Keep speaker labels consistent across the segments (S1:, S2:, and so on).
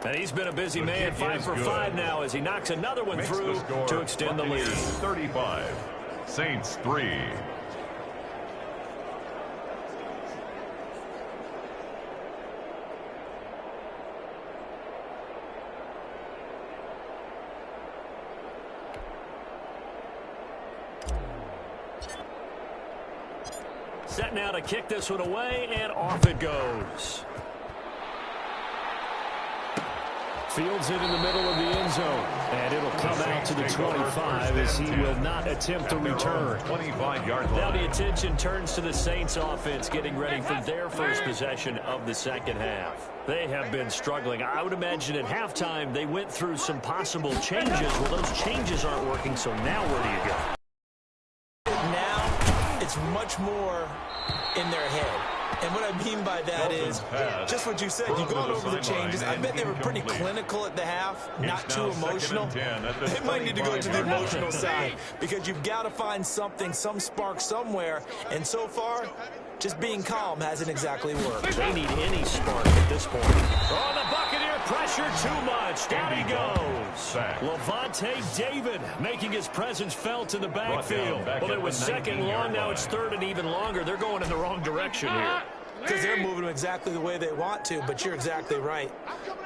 S1: And he's been a busy man, 5 for 5 now as he knocks another one through to extend the lead.
S2: 35, Saints 3.
S1: Set now to kick this one away, and off it goes. Fields it in the middle of the end zone, and it'll come out to the 25 as he will not attempt to return.
S2: 25-yard line.
S1: Now the attention turns to the Saints offense getting ready for their first possession of the second half. They have been struggling. I would imagine at halftime they went through some possible changes. Well, those changes aren't working, so now where do you go?
S3: Now it's much more in their head. And what I mean by that is just what you said. You've gone over the changes. I bet they were pretty clinical at the half, not too emotional. They might need to go to the emotional side because you've got to find something, some spark somewhere. And so far, just being calm hasn't exactly worked.
S1: They need any spark at this point. Oh, the Buccaneer pressure too much. Down he goes. Levante David making his presence felt in the backfield. Well, it was second long. Now it's third and even longer. They're going in the wrong direction here.
S3: Because they're moving them exactly the way they want to, but you're exactly right.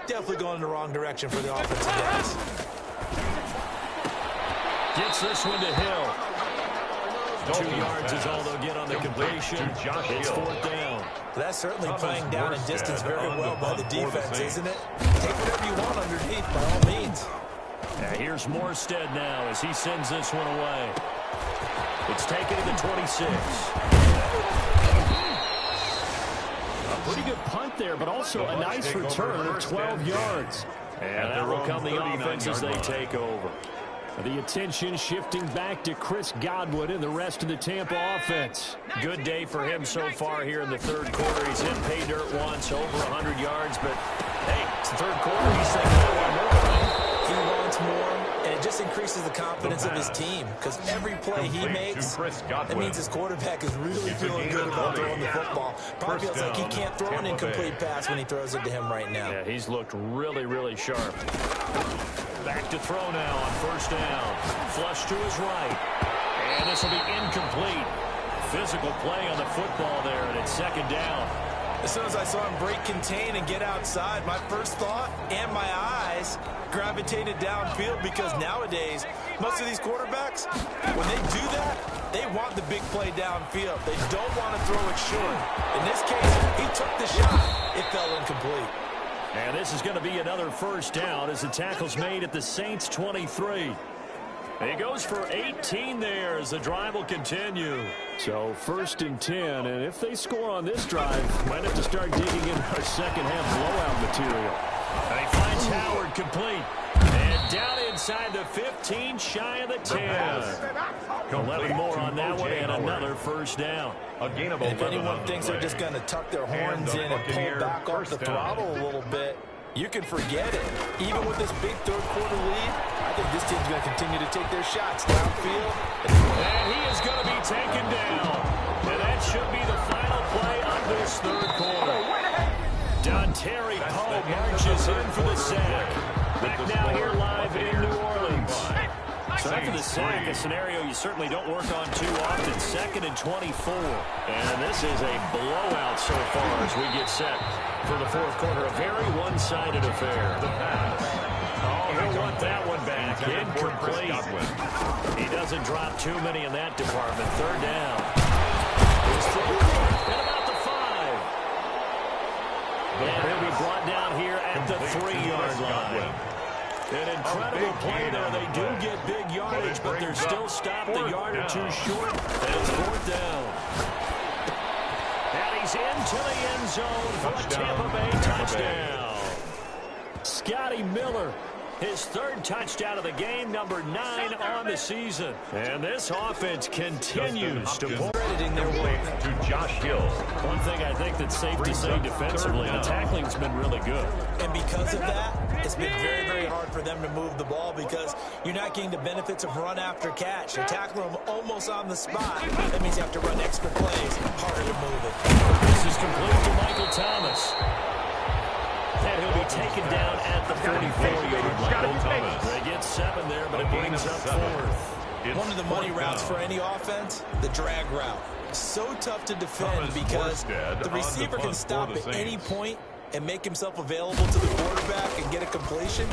S3: Definitely going in the wrong direction for the offensive guys.
S1: Gets this one to Hill. 2 yards is all they'll get on the completion. It's fourth down.
S3: That's certainly playing down and distance very well by the defense, isn't it? Take whatever you want underneath, by all means.
S1: Now here's Morstead now as he sends this one away. It's taken to the 26. A pretty good punt there, but also a nice return of 12 yards. And that will come the offense as they take over. The attention shifting back to Chris Godwin and the rest of the Tampa offense. Good day for him so far here in the third quarter. He's hit pay dirt once, over 100 yards, but hey, it's the third quarter. He's thinking, I want more.
S3: He wants more, and it just increases the confidence of his team because every play he makes, that means his quarterback is really feeling good about throwing the football. Probably feels like he can't throw an incomplete pass when he throws it to him right now.
S1: Yeah, he's looked really, really sharp. Back to throw now on first down. Flush to his right. And this will be incomplete. Physical play on the football there, and it's second down.
S3: As soon as I saw him break contain and get outside, my first thought and my eyes gravitated downfield because nowadays, most of these quarterbacks, when they do that, they want the big play downfield. They don't want to throw it short. In this case, he took the shot. It fell incomplete.
S1: And this is going to be another first down as the tackle's made at the Saints 23. He goes for 18 there as the drive will continue. So first and 10, and if they score on this drive, might have to start digging in our second half blowout material. And he finds Howard complete. And down inside the 15, shy of the 10. 11 more on that one and another first down.
S3: And if anyone thinks they're just going to tuck their horns in and pull back off the throttle a little bit, you can forget it. Even with this big third quarter lead, I think this team's going to continue to take their shots downfield.
S1: And he is going to be taken down. And that should be the final play of this third quarter. Dontari Poe marches in for the sack. Back now here live in New Orleans. So after the sack, a scenario you certainly don't work on too often. Second and 24. And this is a blowout so far as we get set for the fourth quarter. A very one-sided affair. Oh, he'll want that one back. Incomplete. He doesn't drop too many in that department. Third down. He's thrown at about the 5. And he'll be brought down here at the 3-yard line. An incredible play there. They do get big yardage, but they're still stopped a yard or two short. And it's fourth down. And he's into the end zone for a Tampa Bay touchdown. Scotty Miller, his third touchdown of the game, number 9 on the season. And this offense continues to pull.
S3: Crediting their work
S2: to Josh Hill.
S1: One thing I think that's safe to say defensively, the tackling's been really good.
S3: And because of that, it's been very, very hard for them to move the ball because you're not getting the benefits of run after catch. You tackle them almost on the spot. That means you have to run extra plays, harder to move it.
S1: This is complete to Michael Thomas. And he'll be taken down at the 44-yard line. They get 7 there, but it brings up 4th.
S3: One of the money routes for any offense, the drag route. So tough to defend because the receiver can stop at any point and make himself available to the quarterback and get a completion.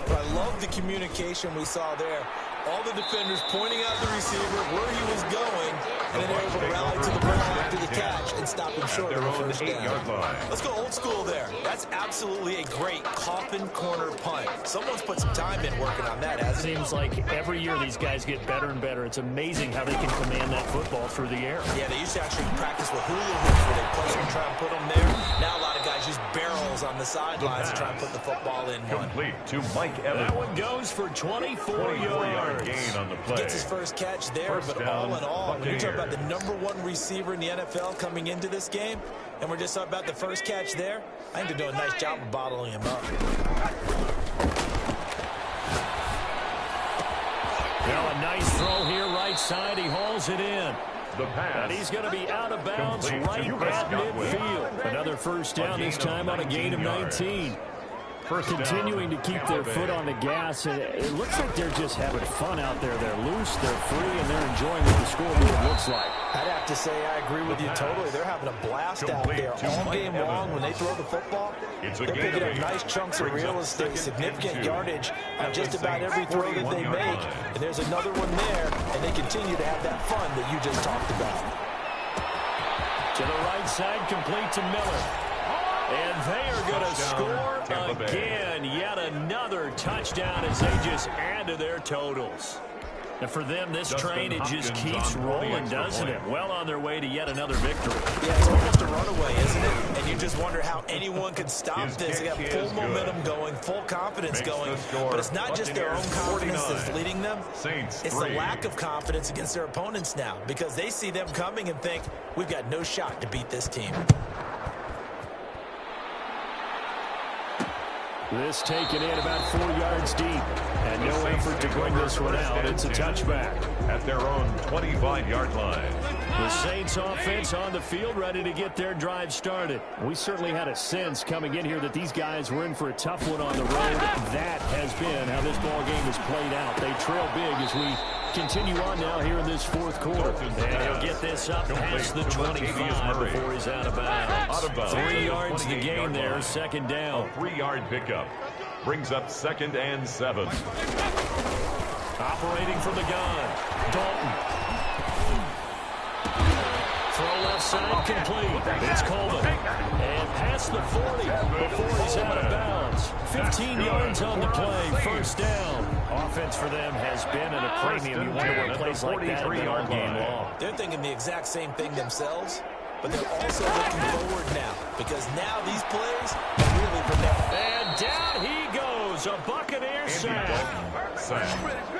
S3: But I love the communication we saw there. All the defenders pointing out the receiver where he was going, and then they were able to rally to the ball after the catch and stop him short of the first down. Let's go old school there. That's absolutely a great coffin corner punt. Someone's put some time in working on that, hasn't it?
S1: Seems like every year these guys get better and better. It's amazing how they can command that football through the air.
S3: Yeah, they used to actually practice with hula hoops where they place them and try and put them there. Now a lot of guys use barrels on the sidelines to try and put the football in one.
S2: Complete to Mike Evans.
S1: That one goes for 24 yards.
S2: Gain on the play.
S3: Gets his first catch there, but all in all, when you talk about the #1 receiver in the NFL coming into this game, and we're just talking about the first catch there, I think they're doing a nice job of bottling him up.
S1: Now a nice throw here, right side. He hauls it in.
S2: The pass.
S1: And he's going to be out of bounds right at midfield. Another first down, this time on a gain of 19. Continuing to keep their foot on the gas, and it looks like they're just having fun out there. They're loose, they're free, and they're enjoying what the scoreboard looks like.
S3: I'd have to say I agree with you totally. They're having a blast out there all game long when they throw the football. They're picking up nice chunks of real estate, significant yardage on just about every throw that they make. And there's another one there, and they continue to have that fun that you just talked about.
S1: To the right side, complete to Miller. And they are going to score again. Yet another touchdown as they just add to their totals. And for them, this train, it just keeps rolling, doesn't it? Well on their way to yet another victory.
S3: Yeah, it's almost a runaway, isn't it? And you just wonder how anyone could stop this. They got full momentum going, full confidence going. But it's not just their own confidence that's leading them. It's the lack of confidence against their opponents now, because they see them coming and think, we've got no shot to beat this team.
S1: This taken in about 4 yards deep. And no effort to bring this one out. It's a touchback.
S2: At their own 25-yard line.
S1: The Saints offense on the field, ready to get their drive started. We certainly had a sense coming in here that these guys were in for a tough one on the road. That has been how this ball game has played out. They trail big as we continue on now here in this fourth quarter. And he'll get this up past the 25 before he's out of bounds. 3 yards the gain there, second down.
S2: A 3-yard pickup brings up 2nd and 7.
S1: Operating from the gun, Dalton. Throw left side complete. It's Coleman. And past the 40 before he's out of bounds. 15 yards on the play, first down. Offense for them has been at a premium. You wonder what plays like that have been all game long.
S3: They're thinking the exact same thing themselves, but they're also looking forward now, because now these plays are really for them.
S1: And down he goes, a Buccaneer sack.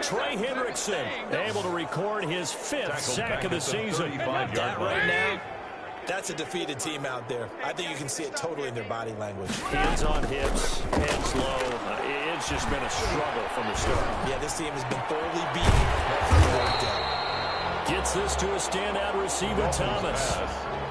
S1: Trey Hendrickson able to record his 5th sack of the season.
S3: That right now, that's a defeated team out there. I think you can see it totally in their body language.
S1: Hands on hips, heads low. It's just been a struggle from the start.
S3: Yeah, this team has been thoroughly beaten.
S1: Gets this to a standout receiver, Thomas.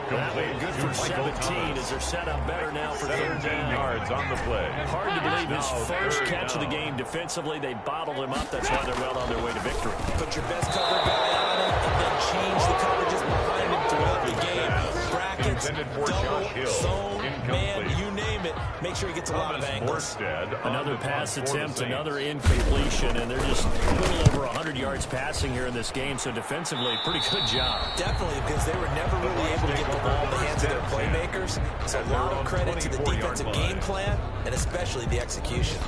S1: That way good for 17 as they're set up better now for 3rd down.
S2: Yards on the play.
S1: Hard to believe his first catch of the game. Defensively, they bottled him up. That's why they're well on their way to victory.
S3: Put your best cover guy on it and then change the coverages behind him throughout the game. Brackets, double, zone, man, you name it. Make sure he gets a lot of angles.
S1: Another pass attempt, another incompletion, and they're just a little over 100 yards passing here in this game, so defensively, pretty good job.
S3: Definitely, because they were never really able to get the ball in the hands of their playmakers. So a lot of credit to the defensive game plan, and especially the execution.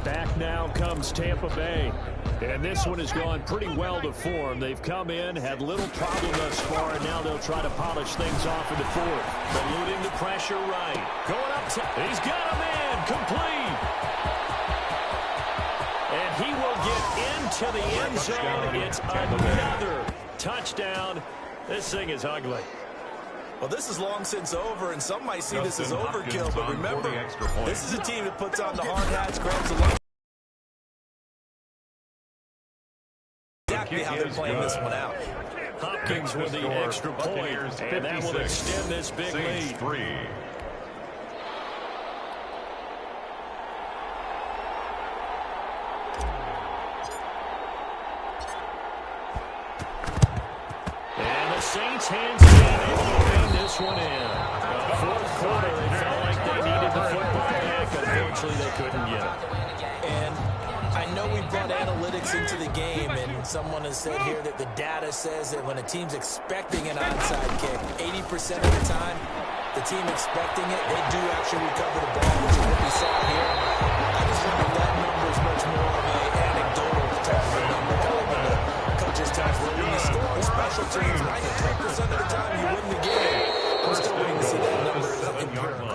S1: Back now comes Tampa Bay. And this one has gone pretty well to form. They've come in, had little problem thus far, and now they'll try to polish things off in the 4th. Eluding the pressure right. Going up to, he's got a man, complete. And he will get into the end zone. It's another touchdown. This thing is ugly.
S3: Well, this is long since over, and some might see this as overkill, but remember, this is a team that puts on the hard hats, grabs the line. Exactly how they're playing this one out.
S1: Hopkins with the extra point, and that will extend this big lead. his hands again, able to rein this one in. Fourth quarter, they felt like they needed the football back. Unfortunately, they couldn't get it.
S3: And I know we brought analytics into the game, and someone has said here that the data says that when a team's expecting an onside kick, 80% of the time, the team expecting it, they do actually recover the ball, which is what we saw here. I just wonder if that number is much more of an anecdotal type of number, kind of in the coaches' times where when you score on special teams, 93% of the time you win the game. I'm still waiting to see that number empirical.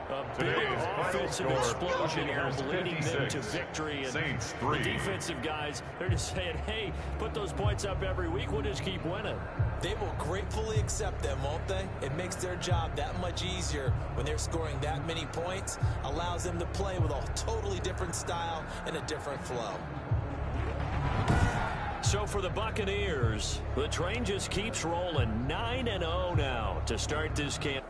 S1: A big offensive explosion leading them to victory. And
S2: Saints
S1: the
S2: 3.
S1: defensive guys, they're just saying, hey, put those points up every week. We'll just keep winning.
S3: They will gratefully accept them, won't they? It makes their job that much easier when they're scoring that many points. Allows them to play with a totally different style and a different flow.
S1: So for the Buccaneers, the train just keeps rolling. 9-0 now to start this camp.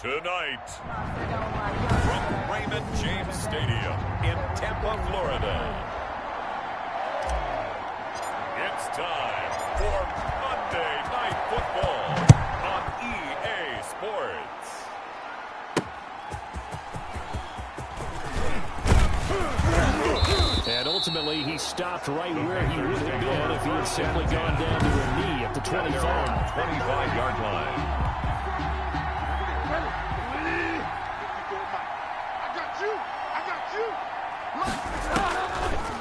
S2: Tonight, from Raymond James Stadium in Tampa, Florida, it's time for Monday Night Football on EA Sports.
S1: And ultimately, he stopped right where he would have been if he had simply gone down to a knee at the 25.
S2: 25-yard line.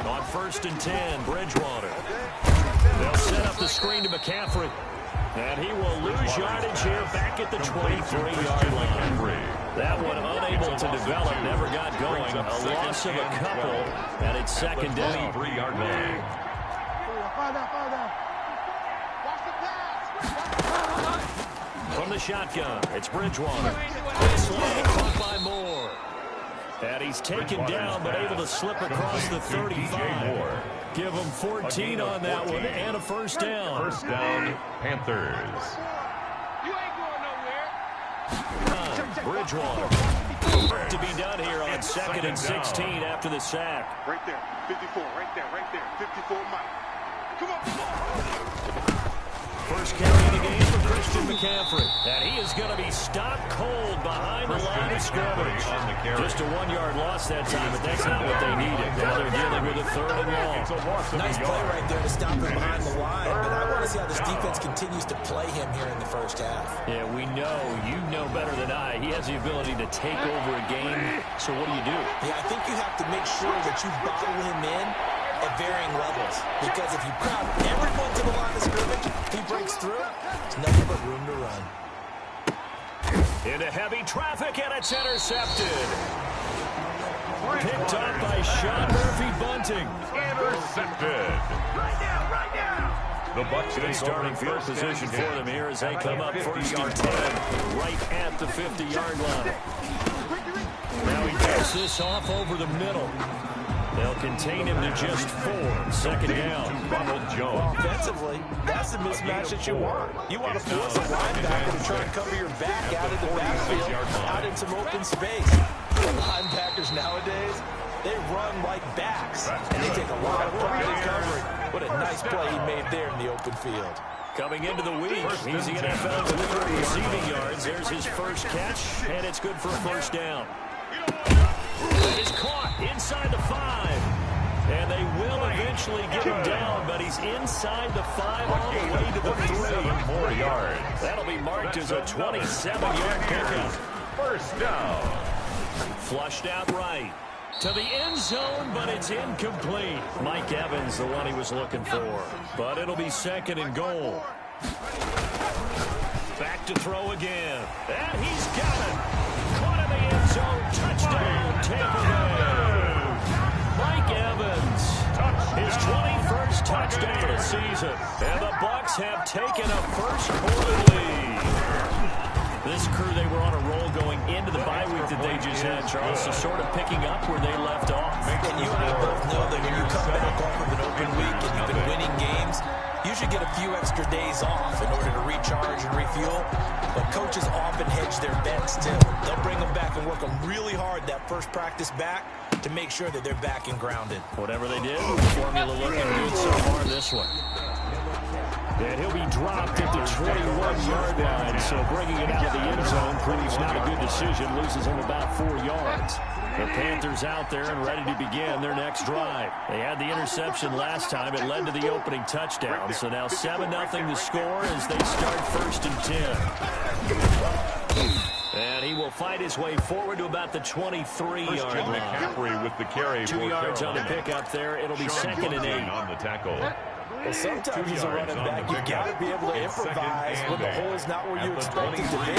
S1: On 1st and 10, Bridgewater. They'll set up the screen to McCaffrey. And he will lose yardage here back at the 23-yard line. That one unable to develop, never got going. A loss of a couple, and it's second down.
S2: 23-yard line.
S1: From the shotgun, it's Bridgewater. Slant caught by Moore. And he's taken down, but able to slip across the 35. Give him 14 on that one and a first down.
S2: First down, Panthers.
S4: You ain't going nowhere.
S1: Bridgewater. Work to be done here on 2nd and 16 after the sack.
S4: Right there, 54, right there, 54 Mike. Come on.
S1: First carry of the game for Christian McCaffrey. And he is going to be stopped cold behind the line of scrimmage. Just a 1-yard loss that time, but that's not what they needed. Now they're dealing with a 3rd and long.
S3: Nice play right there to stop him behind the line, but I want to see how this defense continues to play him here in the first half.
S1: Yeah, we know. You know better than I. He has the ability to take over a game. So what do you do?
S3: Yeah, I think you have to make sure that you bottle him in at varying levels. Because if you crowd everyone to the line of scrimmage, he breaks through, there's nothing but room to run.
S1: Into heavy traffic, and it's intercepted. Picked up by Sean Murphy-Bunting.
S2: Intercepted.
S4: Right now.
S2: The Bucs
S1: Good starting field position for them here as they come up 1st and 10, right at the 50-yard line. Now he takes this off over the middle. They'll contain him to just 4. 2nd down.
S2: Ronald Jones.
S3: Offensively, that's the mismatch that you want. You want to force a linebacker to try and cover your back out of the backfield, out in some open space. The linebackers nowadays, they run like backs, and they take a lot of pride in covering. What a nice play he made there in the open field.
S1: Coming into the week, he's the NFL's leader in receiving yards. There's his first catch, and it's good for a first down. He's caught inside the 5. And they will eventually get him down, but he's inside the 5 all the way to the 3.
S2: 4 yards.
S1: That'll be marked as a 27-yard pickup.
S2: First down.
S1: Flushed out right to the end zone, but it's incomplete. Mike Evans, the one he was looking for. But it'll be 2nd and goal. Back to throw again. And he's got it. Caught in the end zone. Touchdown, Tampa Bay. Mike Evans, his 21st touchdown of the season. And the Bucs have taken a first-quarter lead. This crew, they were on a roll going into the bye week that they just had, Charles, so sort of picking up where they left off.
S3: And you and I both know that when you come back off of an open week and you've been winning games, you should get a few extra days off in order to recharge and refuel. But coaches often hedge their bets, too. They'll bring them back and work them really hard that first practice back to make sure that they're back and grounded.
S1: Whatever they did, the formula looking good so far this one. And he'll be dropped at the 21-yard line, so bringing it out of the end zone proves not a good decision, loses him about 4 yards. The Panthers out there and ready to begin their next drive. They had the interception last time. It led to the opening touchdown, so now 7-0 the score as they start 1st and 10. And he will fight his way forward to about the 23-yard line.
S2: McCaffrey with the carry.
S1: 2 yards on the pickup there. It'll be 2nd and 8.
S2: On the tackle.
S3: Well, sometimes as a running back, you've got to be able to improvise when the hole is not where you expect it to be.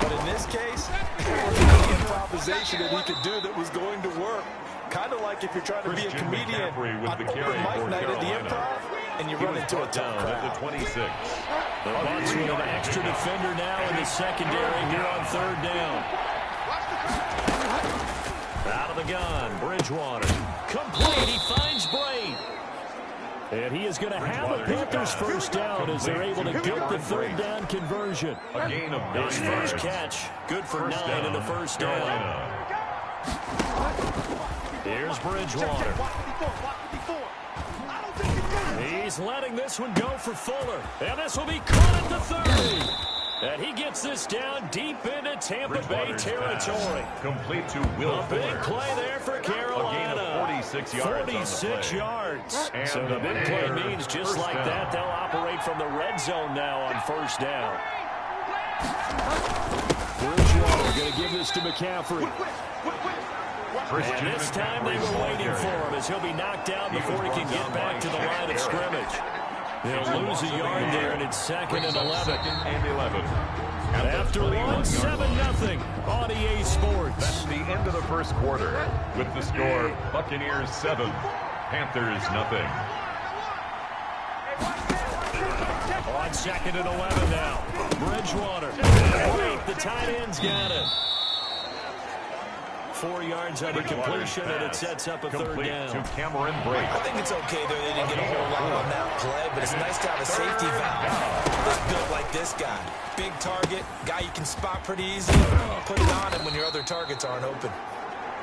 S3: But in this case, there was an improvisation that he could do that was going to work. Kind of like if you're trying to be a comedian on open mic night at the Improv, and you run into a tough crowd.
S2: At the 26.
S1: The Bucs with an extra defender now in the secondary here on 3rd down. Out of the gun, Bridgewater. Complete, he finds Braid. And he is going to have a Panthers first down as they're able to get the third down conversion.
S2: A gain of
S1: His first catch, good for 9 in the first down. Here's Bridgewater. He's letting this one go for Fuller. And this will be caught at the 30. And he gets this down deep into Tampa Bay territory.
S2: Complete to Will
S1: A big
S2: Fuller.
S1: play there for Carolina.
S2: A gain of 46 yards.
S1: 46 yards.
S2: And
S1: So the big play means just like
S2: down.
S1: that, they'll operate from the red zone now on first down. Bridgewater going to give this to McCaffrey. And this time they were waiting for him as he'll be knocked out before he can get back to the line of scrimmage. They'll lose a yard there, and it's 2nd and 11. After one, 7-0 on EA Sports.
S2: That's the end of the first quarter. With the score, Buccaneers 7, Panthers 0.
S1: On 2nd and 11 now. Bridgewater. Great, the tight end's got it. 4 yards on the completion, and it sets up a third down.
S2: To Cameron Brake.
S3: I think it's okay there. They didn't get a whole lot on that play, but it's nice to have a safety valve that's built like this guy. Big target, guy you can spot pretty easily. Put it on him when your other targets aren't open.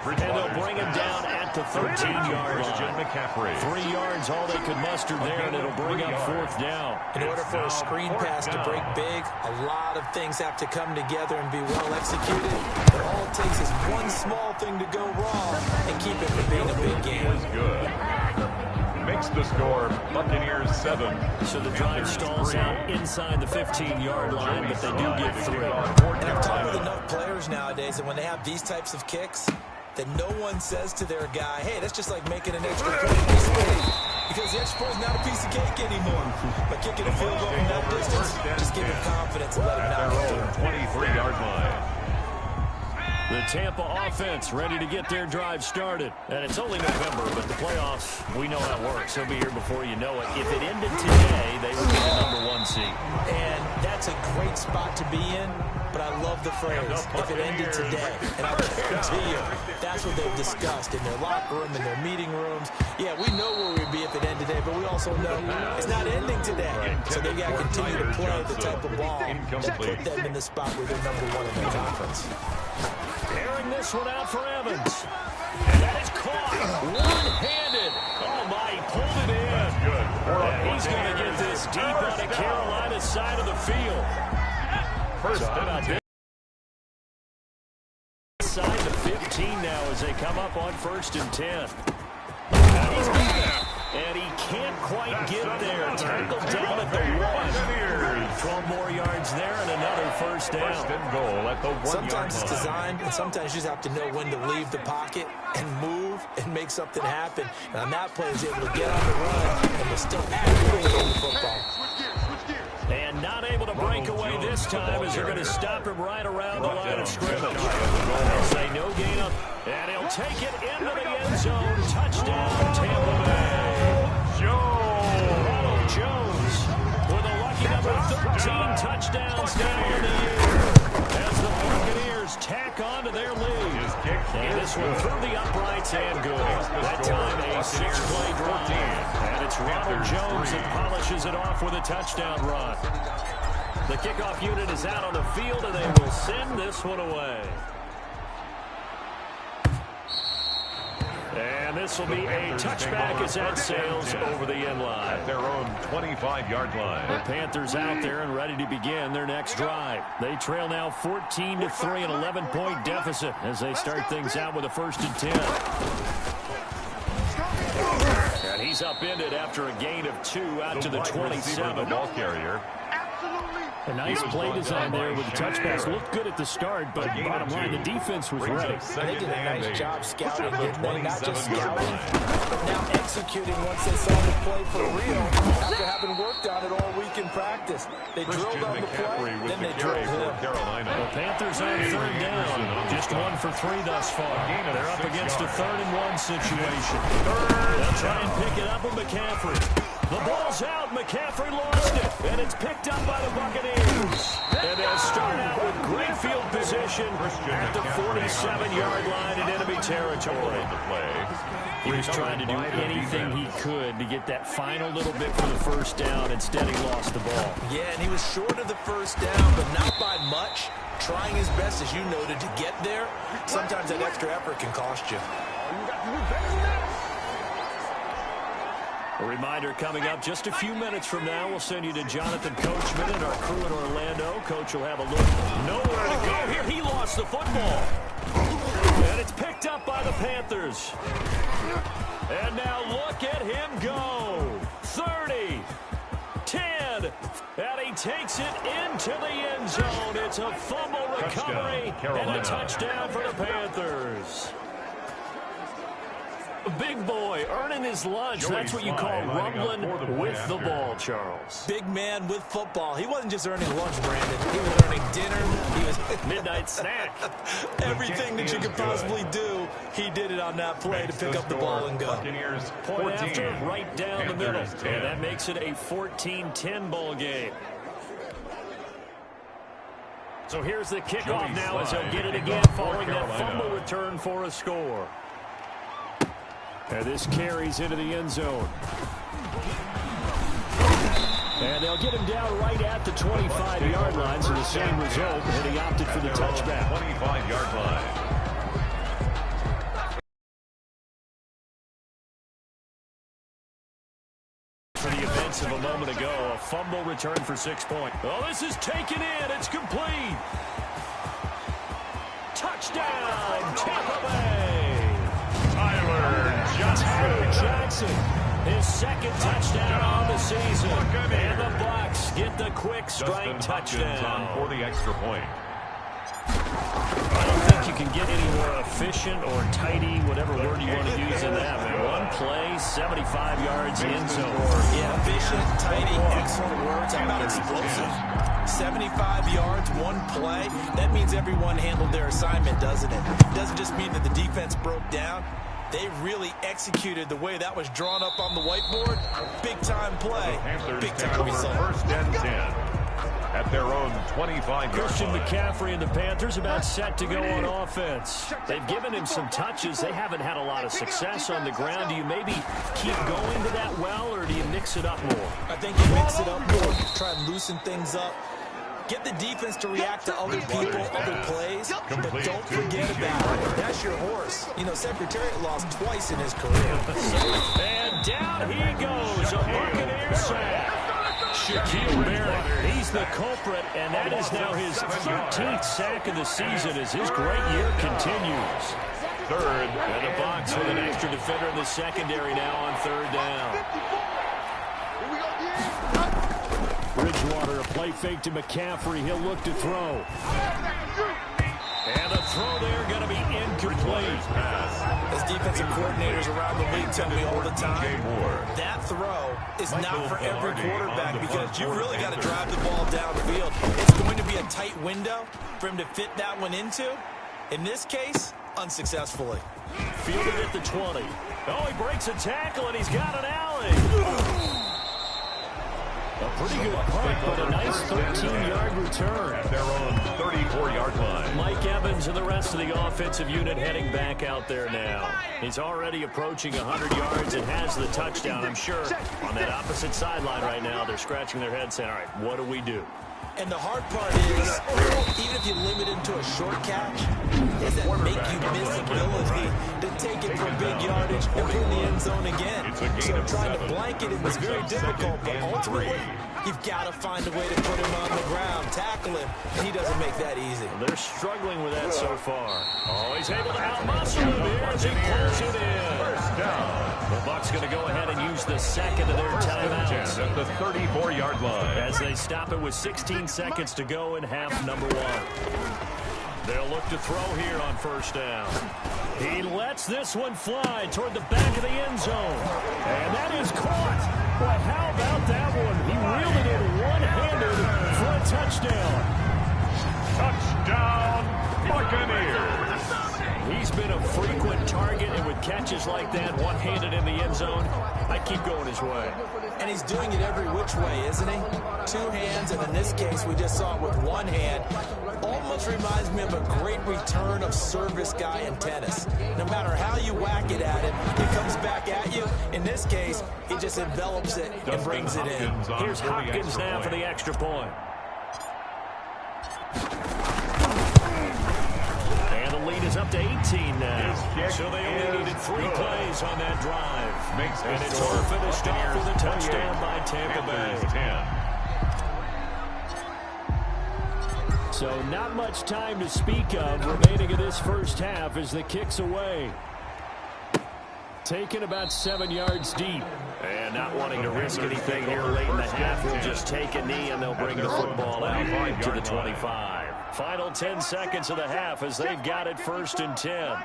S1: And they'll bring him down at the 13-yard line.
S2: McCaffrey.
S1: 3 yards, all they could muster there, and it'll bring up fourth down.
S3: In order for a screen pass to break big, a lot of things have to come together and be well executed. But all it takes is one small thing to go wrong and keep it from being a big game.
S2: Is good. Makes the score Buccaneers 7.
S1: So the drive stalls out inside the 15-yard line, but they do get 3.
S3: And I've talked with enough players nowadays that when they have these types of kicks, that no one says to their guy, hey, that's just like making an extra point in space. Because the extra point is not a piece of cake anymore. By kicking a field goal from that distance, just give him confidence and let him knock it through.
S2: 23-yard line.
S1: The Tampa offense ready to get their drive started. And it's only November, but the playoffs, we know how it works. They'll be here before you know it. If it ended today, they would be the #1 seed.
S3: And that's a great spot to be in, but I love the phrase, if it ended today. And I guarantee you, that's what they've discussed in their locker room, in their meeting rooms. Yeah, we know where we'd be if it ended today, but we also know it's not ending today. So they got to continue to play the type of ball that put them in the spot where they're #1 in the conference.
S1: Airing this one out for Evans. And that is caught one-handed. Oh, my, he pulled it in.
S2: Good.
S1: And he's going to get this deep on the Carolina side of the field.
S2: First
S1: down. Side to 15 now as they come up on 1st and 10. And he can't quite get there. Tackled down at the 1. 12 more yards there and another first down.
S2: First and goal at the 1-yard line.
S3: Sometimes it's designed, and sometimes you just have to know when to leave the pocket and move and make something happen. And on that play, he's able to get on the run and was still accurately in the football.
S1: And not able to break away this time as they're going to stop him right around the line of scrimmage. They'll say no gain up, and he'll take it into the end zone. Touchdown, Tampa Bay. Ronald Jones with a lucky number 13 touchdowns now in the year as the Buccaneers tack on to their lead. And this one through the uprights and good. That time a 6-play drive. And it's Ronald Jones that polishes it off with a touchdown run. The kickoff unit is out on the field, and they will send this one away. And this will be a touchback as that sails over the end line.
S2: At their own 25-yard line.
S1: The Panthers out there and ready to begin their next drive. They trail now 14-3, an 11-point deficit as they start things out with a 1st and 10. And he's upended after a gain of 2 out to the 27.
S2: Ball carrier.
S1: A nice play design there with the touchbacks. Looked good at the start, but bottom line, the defense was ready.
S3: They did a nice job scouting, didn't they? Not just scouting, but now executing once they saw the play for real after having worked on it all week in practice. They drilled on the play, then they drilled him.
S1: The Panthers on 3rd down. Just 1 for 3 thus far. They're up against a 3rd and 1 situation. They'll try and pick it up with McCaffrey. The ball's out. McCaffrey lost it. And it's picked up by the Buccaneers. And they'll start out with great field position. position at the 47-yard line in enemy territory. He was trying to do anything he could to get that final little bit for the first down. Instead, he lost the ball.
S3: Yeah, and he was short of the first down, but not by much. Trying his best, as you noted, to get there. Sometimes that extra effort can cost you.
S1: A reminder coming up just a few minutes from now. We'll send you to Jonathan Coachman and our crew in Orlando. Coach will have a look. Nowhere to go here. He lost the football. And it's picked up by the Panthers. And now look at him go. 30, 10, and he takes it into the end zone. It's a fumble recovery and a touchdown for the Panthers. Big boy earning his lunch. That's what you call rumbling with the ball, Charles.
S3: Big man with football. He wasn't just earning lunch, Brandon. He was earning dinner. He was
S1: midnight snack.
S3: Everything that you could possibly do, he did it on that play to pick up the ball and go.
S1: Point after, right down the middle. And that makes it a 14-10 ball game. So here's the kickoff now as he'll get it again following that fumble return for a score. And this carries into the end zone. And they'll get him down right at the 25-yard line, so the same result, and he opted for the touchback.
S2: 25-yard line.
S1: For the events of a moment ago, a fumble return for 6 points. Oh, this is taken in. It's complete. Touchdown, Tampa Bay. Tyler Johnson, his second touchdown on the season. And the Bucs get the quick strike touchdown.
S2: For the extra point.
S1: I don't think you can get any more efficient or tidy, whatever word you want to use in that. Man. One play, 75 yards in zone.
S3: Yeah, efficient, tidy, excellent words. How about explosive? 75 yards, one play. That means everyone handled their assignment, doesn't it? It doesn't just mean that the defense broke down. They really executed the way that was drawn up on the whiteboard. Big-time play, big-time result.
S2: First and 10 at their own 25-yard
S1: Christian
S2: line.
S1: McCaffrey and the Panthers about set to go on offense. They've given him some touches. They haven't had a lot of success on the ground. Do you maybe keep going to that well, or do you mix it up more?
S3: I think you mix it up more. Try and loosen things up. Get the defense to react to other people, other plays, but don't forget about it. That's your horse. You know, Secretariat lost twice in his career.
S1: And down he goes, a Buccaneer sack. Shaquille Barrett, he's the culprit, and that is now his 13th sack of the season as his great year continues.
S2: Third,
S1: and the Bucs with an extra defender in the secondary now on third down. Bridgewater, a play fake to McCaffrey. He'll look to throw. And the throw there going to be incomplete.
S3: As defensive coordinators around the league tell me all the time, that throw is not for every quarterback because you've really got to drive the ball downfield. It's going to be a tight window for him to fit that one into. In this case, unsuccessfully.
S1: Fielded at the 20. Oh, he breaks a tackle, and he's got an alley. A pretty good punt, but a nice 13-yard return.
S2: At their own 34-yard line.
S1: Mike Evans and the rest of the offensive unit heading back out there now. He's already approaching 100 yards and has the touchdown. I'm sure on that opposite sideline right now, they're scratching their heads saying, all right, what do we do?
S3: And the hard part is, even if you limit him to a short catch, does that make you miss the ability to take it for big yardage and put in the end zone again? So trying to blanket it was very difficult, but ultimately, you've got to find a way to put him on the ground, tackle him, and he doesn't make that easy.
S1: They're struggling with that so far. Oh, he's able to out-muscle him here as he pulls it in.
S2: First down.
S1: The Bucs going to go ahead and use the second of their timeouts
S2: at the 34-yard line.
S1: as they stop it with 16 seconds to go in half number one. They'll look to throw here on first down. He lets this one fly toward the back of the end zone. And that is caught. Boy, how about that one? He reeled it in one-handed for a touchdown.
S2: Touchdown, Buccaneers.
S1: He's been a frequent target, and with catches like that, one-handed in the end end zone, I'd keep going his way.
S3: And he's doing it every which way, isn't he? Two hands, and in this case, we just saw it with one hand. Almost reminds me of a great return of service guy in tennis. No matter how you whack it at him, it comes back at you. In this case, he just envelops it and brings it in.
S1: Here's Hopkins now for the extra point. And the lead is up to 18 now. So they only needed 3 plays on that drive. And it's all finished off with a touchdown by Tampa Bay. So not much time to speak of remaining in this first half as the kick's away. Taken about 7 yards deep. And not wanting to risk anything here late in the half, he'll just take a knee and they'll bring the football out to the 25. Final 10 seconds of the half as they've got it 1st and 10.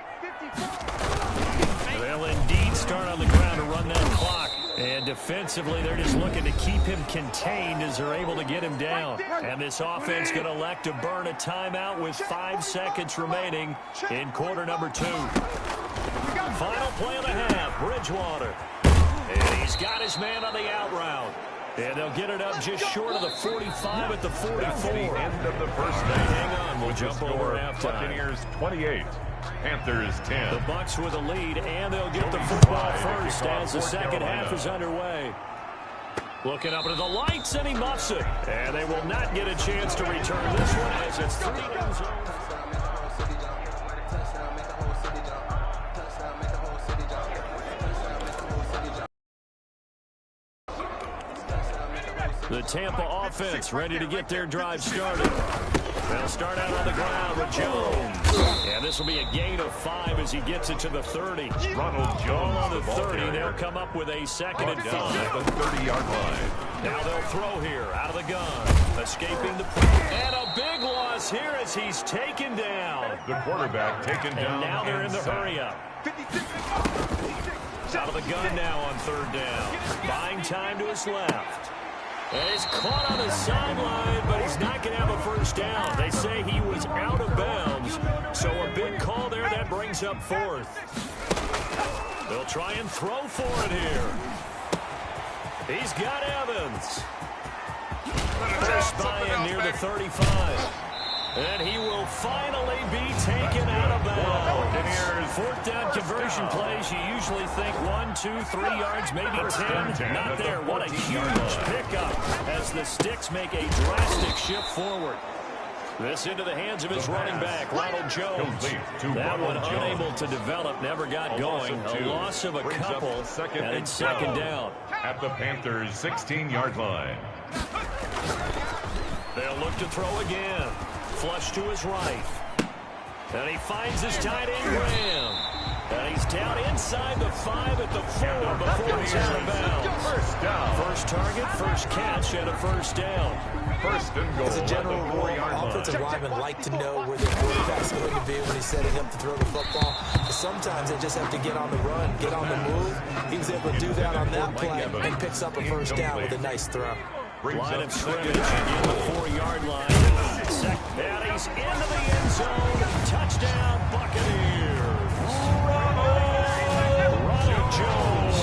S1: They'll indeed start on the ground to run that clock. And defensively, they're just looking to keep him contained as they're able to get him down. And this offense going to elect to burn a timeout with 5 seconds remaining in quarter number 2. Final play of the half, Bridgewater. And he's got his man on the out route. And they'll get it up just short of the 45 at the 44.
S2: That's the end of the first half.
S1: Hang on, we'll jump over halftime.
S2: Buccaneers 28, Panthers 10.
S1: The Bucs with a lead, and they'll get the football first as the second half is underway. Looking up into the lights, and he muffs it. And they will not get a chance to return this one as it's 3 end zone. The Tampa offense ready to get their drive started. They'll start out on the ground with Jones. And this will be a gain of 5 as he gets it to the 30.
S2: Ronald Jones
S1: on the 30. They'll come up with a 2nd and 5.
S2: At the 30-yard line.
S1: Now they'll throw here out of the gun. Escaping the... And a big loss here as he's taken down.
S2: The quarterback taken down.
S1: And now they're in the hurry-up. Out of the gun now on 3rd down. Buying time to his left. And he's caught on the sideline, but he's not going to have a first down. They say he was out of bounds, so a big call there that brings up 4th. They'll try and throw for it here. He's got Evans. First buy-in near the 35. And he will finally be taken out of bounds. 4th down conversion plays, you usually think 1, 2, 3 yards, maybe 10. Not there. What a huge pickup as the Sticks make a drastic shift forward. This into the hands of his running back, Ronald Jones. That one unable to develop, never got going. A loss of a couple, and it's 2nd down.
S2: At the Panthers' 16-yard line.
S1: They'll look to throw again. Flush to his right. And he finds his tight end, Graham. And he's down inside the 5 at the 4 before he's out of bounds.
S2: First down.
S1: First target, first catch, and a first down.
S2: 1st and goal.
S3: As a general rule, offensive linemen like to know where their quarterback's going to be when he's setting up to throw the football. Sometimes they just have to get on the run, get on the move. He was able to do that on that play and picks up a first down with a nice throw.
S1: Line of scrimmage in the 4-yard line. And he's into the end zone. Touchdown, Buccaneers. Ronald Jones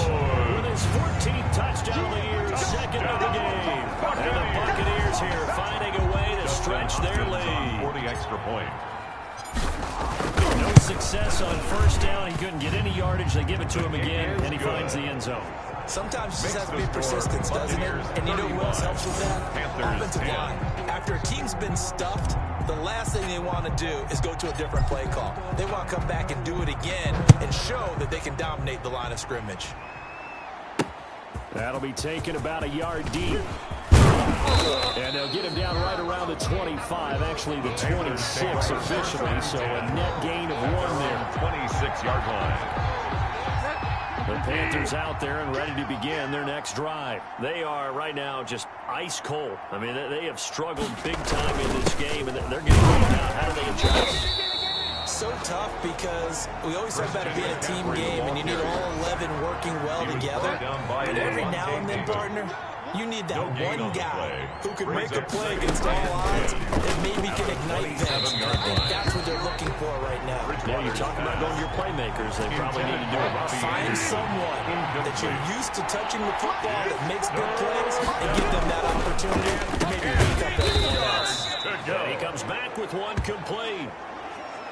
S1: with his 14th touchdown of the year, 2nd of the game. And the Buccaneers here finding a way to stretch their lead.
S2: 40 extra point.
S1: No success on first down. He couldn't get any yardage. They give it to him again, and he finds the end zone.
S3: Sometimes it just has to be persistence, doesn't it? And you know who else helps with that? Offensive line. After a team's been stuffed, the last thing they want to do is go to a different play call. They want to come back and do it again and show that they can dominate the line of scrimmage.
S1: That'll be taken about a yard deep. And they'll get him down right around the 25, actually the 26 officially, so a net gain of 1 there.
S2: 26-yard line.
S1: The Panthers out there and ready to begin their next drive. They are right now just ice cold. I mean, they have struggled big time in this game, and they're getting right now. How do they adjust?
S3: So tough because we always talk about it being a team game, and you need all 11 working well together. But every now and then, partner, You need that one guy who can make a play against all odds and maybe can ignite them. I think that's what they're looking for right now.
S1: Yeah, you're talking about going to your playmakers. They probably need to do it.
S3: Find someone that you're used to touching the football that makes big plays and give them that opportunity to maybe pick up everyone else.
S1: And he comes back with one complete.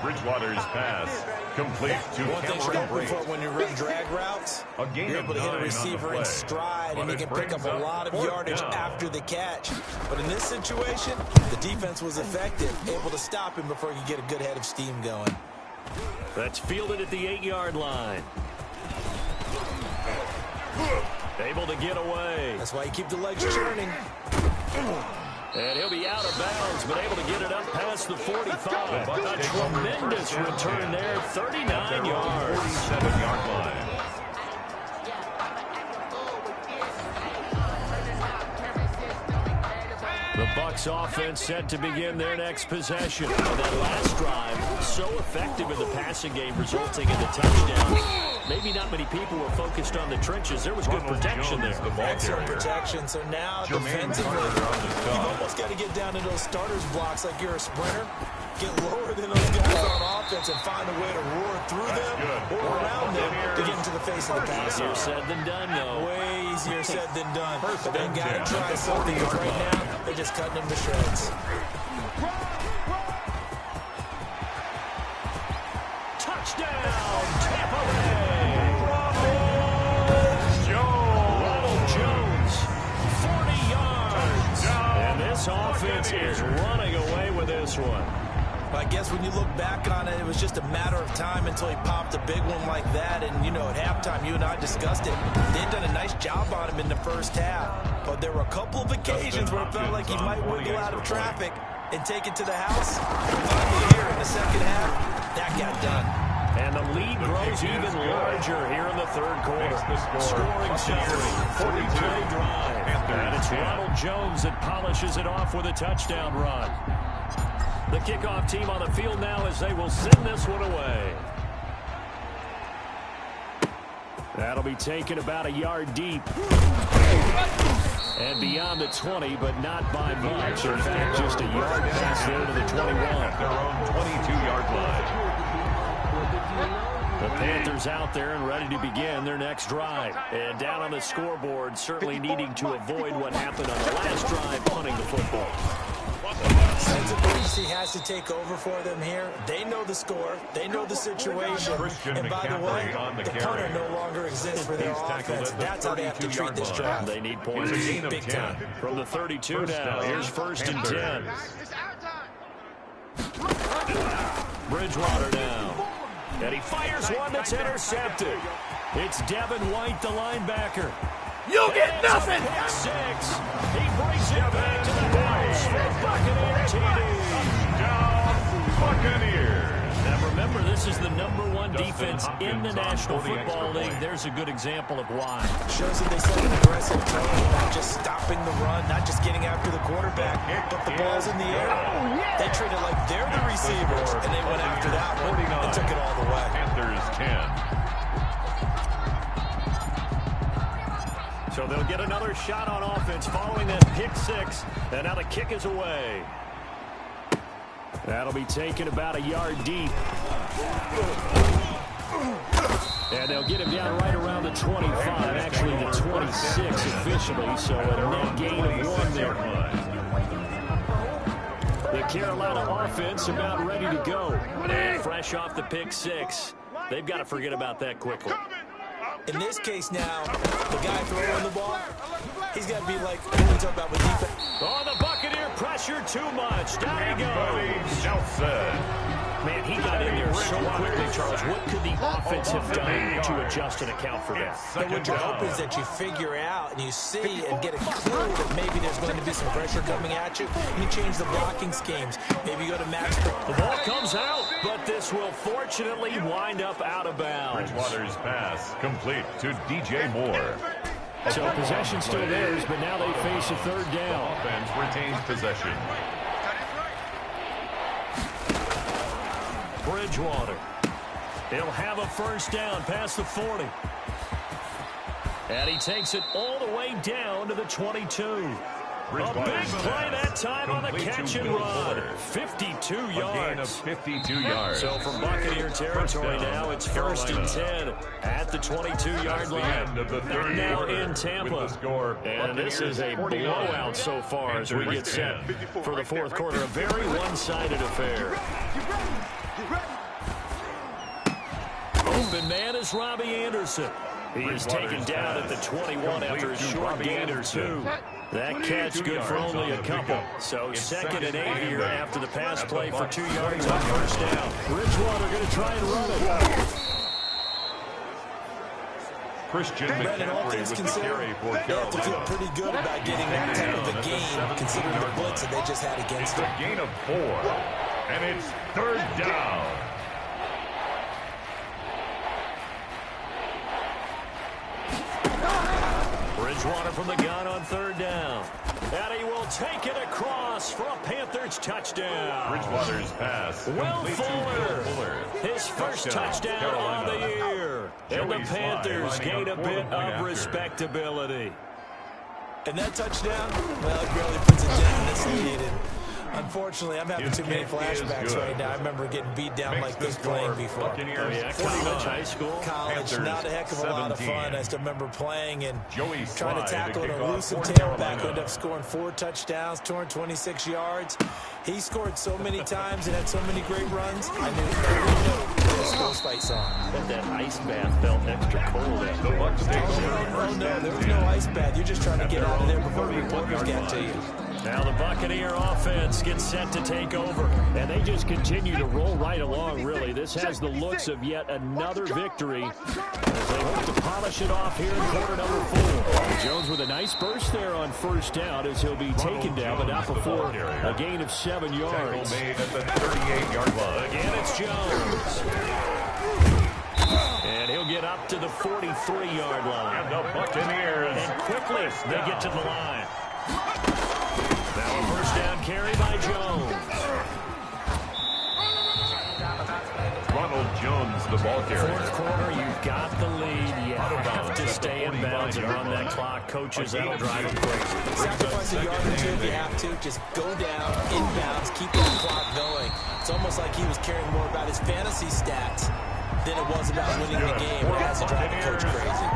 S2: Bridgewater's pass complete to
S3: One thing you're looking for when you run drag routes, you're able to hit a receiver in stride, and he can pick up a lot of yardage after the catch. But in this situation, the defense was effective, able to stop him before he could get a good head of steam going.
S1: That's fielded at the 8-yard line. Able to get away.
S3: That's why you keep the legs churning.
S1: And he'll be out of bounds, but able to get it up past the 45. A tremendous return there, 39 yards.
S2: 47-yard line.
S1: The Bucs offense set to begin their next possession. That last drive, so effective in the passing game, resulting in the touchdown. Maybe not many people were focused on the trenches. There was good protection there.
S3: Excellent protection. So now, defensively, you've almost got to get down to those starters blocks like you're a sprinter. Get lower than those guys on offense and find a way to roar through them or around them to get into the face of the passer.
S1: Easier said than done, though.
S3: Way easier said than done. But they got to try something because right now they're just cutting them to shreds.
S1: Touchdown, Tampa Bay! Ronald Jones, 40 yards. And this offense is running away with this one.
S3: I guess when you look back on it, it was just a matter of time until he popped a big one like that. And, you know, at halftime, you and I discussed it. They'd done a nice job on him in the first half. But there were a couple of occasions where it felt like he might wiggle out of traffic and take it to the house. Finally here in the second half, that got done.
S1: And the lead grows even larger here in the third quarter. Scoring summary, 40-play drive. And it's Ronald Jones that polishes it off with a touchdown run. The kickoff team on the field now as they will send this one away. That'll be taken about a yard deep. And beyond the 20, but not by much. In fact, just a yard pass there to the 21.
S2: Their own 22-yard line.
S1: The Panthers out there and ready to begin their next drive. And down on the scoreboard, certainly needing to avoid what happened on the last drive, punting the football.
S3: Sense of urgency has to take over for them here. They know the score. They know the situation. And by the way, the punter no longer exists for their offense. That's how they have to treat this drive.
S1: They need points.
S3: Big time.
S1: From the 32 now, here's 1st and 10. Bridgewater now. And he fires one that's intercepted. It's Devin White, the linebacker.
S5: You get nothing!
S1: Pick 6. He brings it back to the house for Buccaneer TD.
S2: Touchdown, Buccaneers.
S1: Now remember, this is the #1 defense in the National Football League. There's a good example of why.
S3: Shows that they set an aggressive tone, not just stopping the run, not just getting after the quarterback, but the ball's in the air. They treat it like they're the receivers, and they went after that one and took it all the way.
S2: Panthers 10.
S1: So they'll get another shot on offense following that pick 6. And now the kick is away. That'll be taken about a yard deep. And they'll get him down right around the 25, actually the 26 officially, so a net gain of 1 there. The Carolina offense about ready to go. And fresh off the pick 6. They've got to forget about that quickly.
S3: In this case now, the guy throwing the ball, he's got to be like what we talk about with defense.
S1: Oh, the Buccaneer pressure too much. Down he goes.
S2: Nelson.
S1: Man, he got in there so quickly, Charles. What could the offense have done to adjust and account for that?
S3: But what you hope is that you figure out and you see and get a clue that maybe there's going to be some pressure coming at you. You change the blocking schemes. Maybe you go to max.
S1: The ball comes out, but this will fortunately wind up out of bounds.
S2: Bridgewater's pass complete to DJ Moore.
S1: So possession still theirs, but now they face a 3rd down.
S2: Offense retains possession.
S1: Bridgewater. He'll have a 1st down past the 40. And he takes it all the way down to the 22. A big play that time on the catch and run. 52 yards.
S2: A gain of 52 yards.
S1: So from Buccaneer territory now, it's 1st and 10 at the 22-yard line. Back now in Tampa. And this is a blowout so far as we get set for the fourth quarter. A very one-sided affair. Open man is Robbie Anderson. He is taken down at the 21 after a short gain of 2. That catch good for only a couple. So 2nd and 8 here after the pass play for 2 yards on 1st down. Bridgewater going to try and run it.
S2: Christian
S3: Brandon, all things considered, they have to feel pretty good about getting that type of a game, considering the blitz that they just had against them.
S2: A gain of 4, and it's 3rd down.
S1: Bridgewater from the gun on 3rd down. And he will take it across for a Panthers touchdown.
S2: Bridgewater's pass.
S1: Will Fuller. His first touchdown on the year. And the Panthers gain a bit of respectability.
S3: And that touchdown, well, it really puts a dent in this lead. And unfortunately, I'm having too many flashbacks right now. I remember getting beat down like this playing before.
S1: College, high school.
S3: College, not a heck of a lot of fun. I still remember playing and trying to tackle an
S2: off
S3: elusive tailback who ended up scoring 4 touchdowns, 226 yards. He scored so many times and had so many great runs. I knew every note of the School's Fight song.
S1: But that ice bath felt extra cold.
S3: Oh, no, there was no ice bath. You're just trying to get out of there before the reporters got to you.
S1: Now the Buccaneer offense gets set to take over, and they just continue to roll right along, really. This has the looks of yet another victory as they hope to polish it off here in quarter number 4. Jones with a nice burst there on 1st down as he'll be taken down, but not before a gain of 7 yards.
S2: Made at the 38-yard line.
S1: Again, it's Jones. And he'll get up to the 43-yard line.
S2: And the Buccaneers.
S1: And quickly, they get to the line. Now a 1st down carry by Jones.
S2: Ronald Jones, the ball carrier.
S1: 4th quarter, you've got the lead. You have to stay in bounds and run that clock. Coaches, that'll drive them crazy.
S3: Sacrifice a yard or 2 if you have to. Just go down, inbounds, keep that clock going. It's almost like he was caring more about his fantasy stats than it was about winning the game. It has to drive the coach crazy.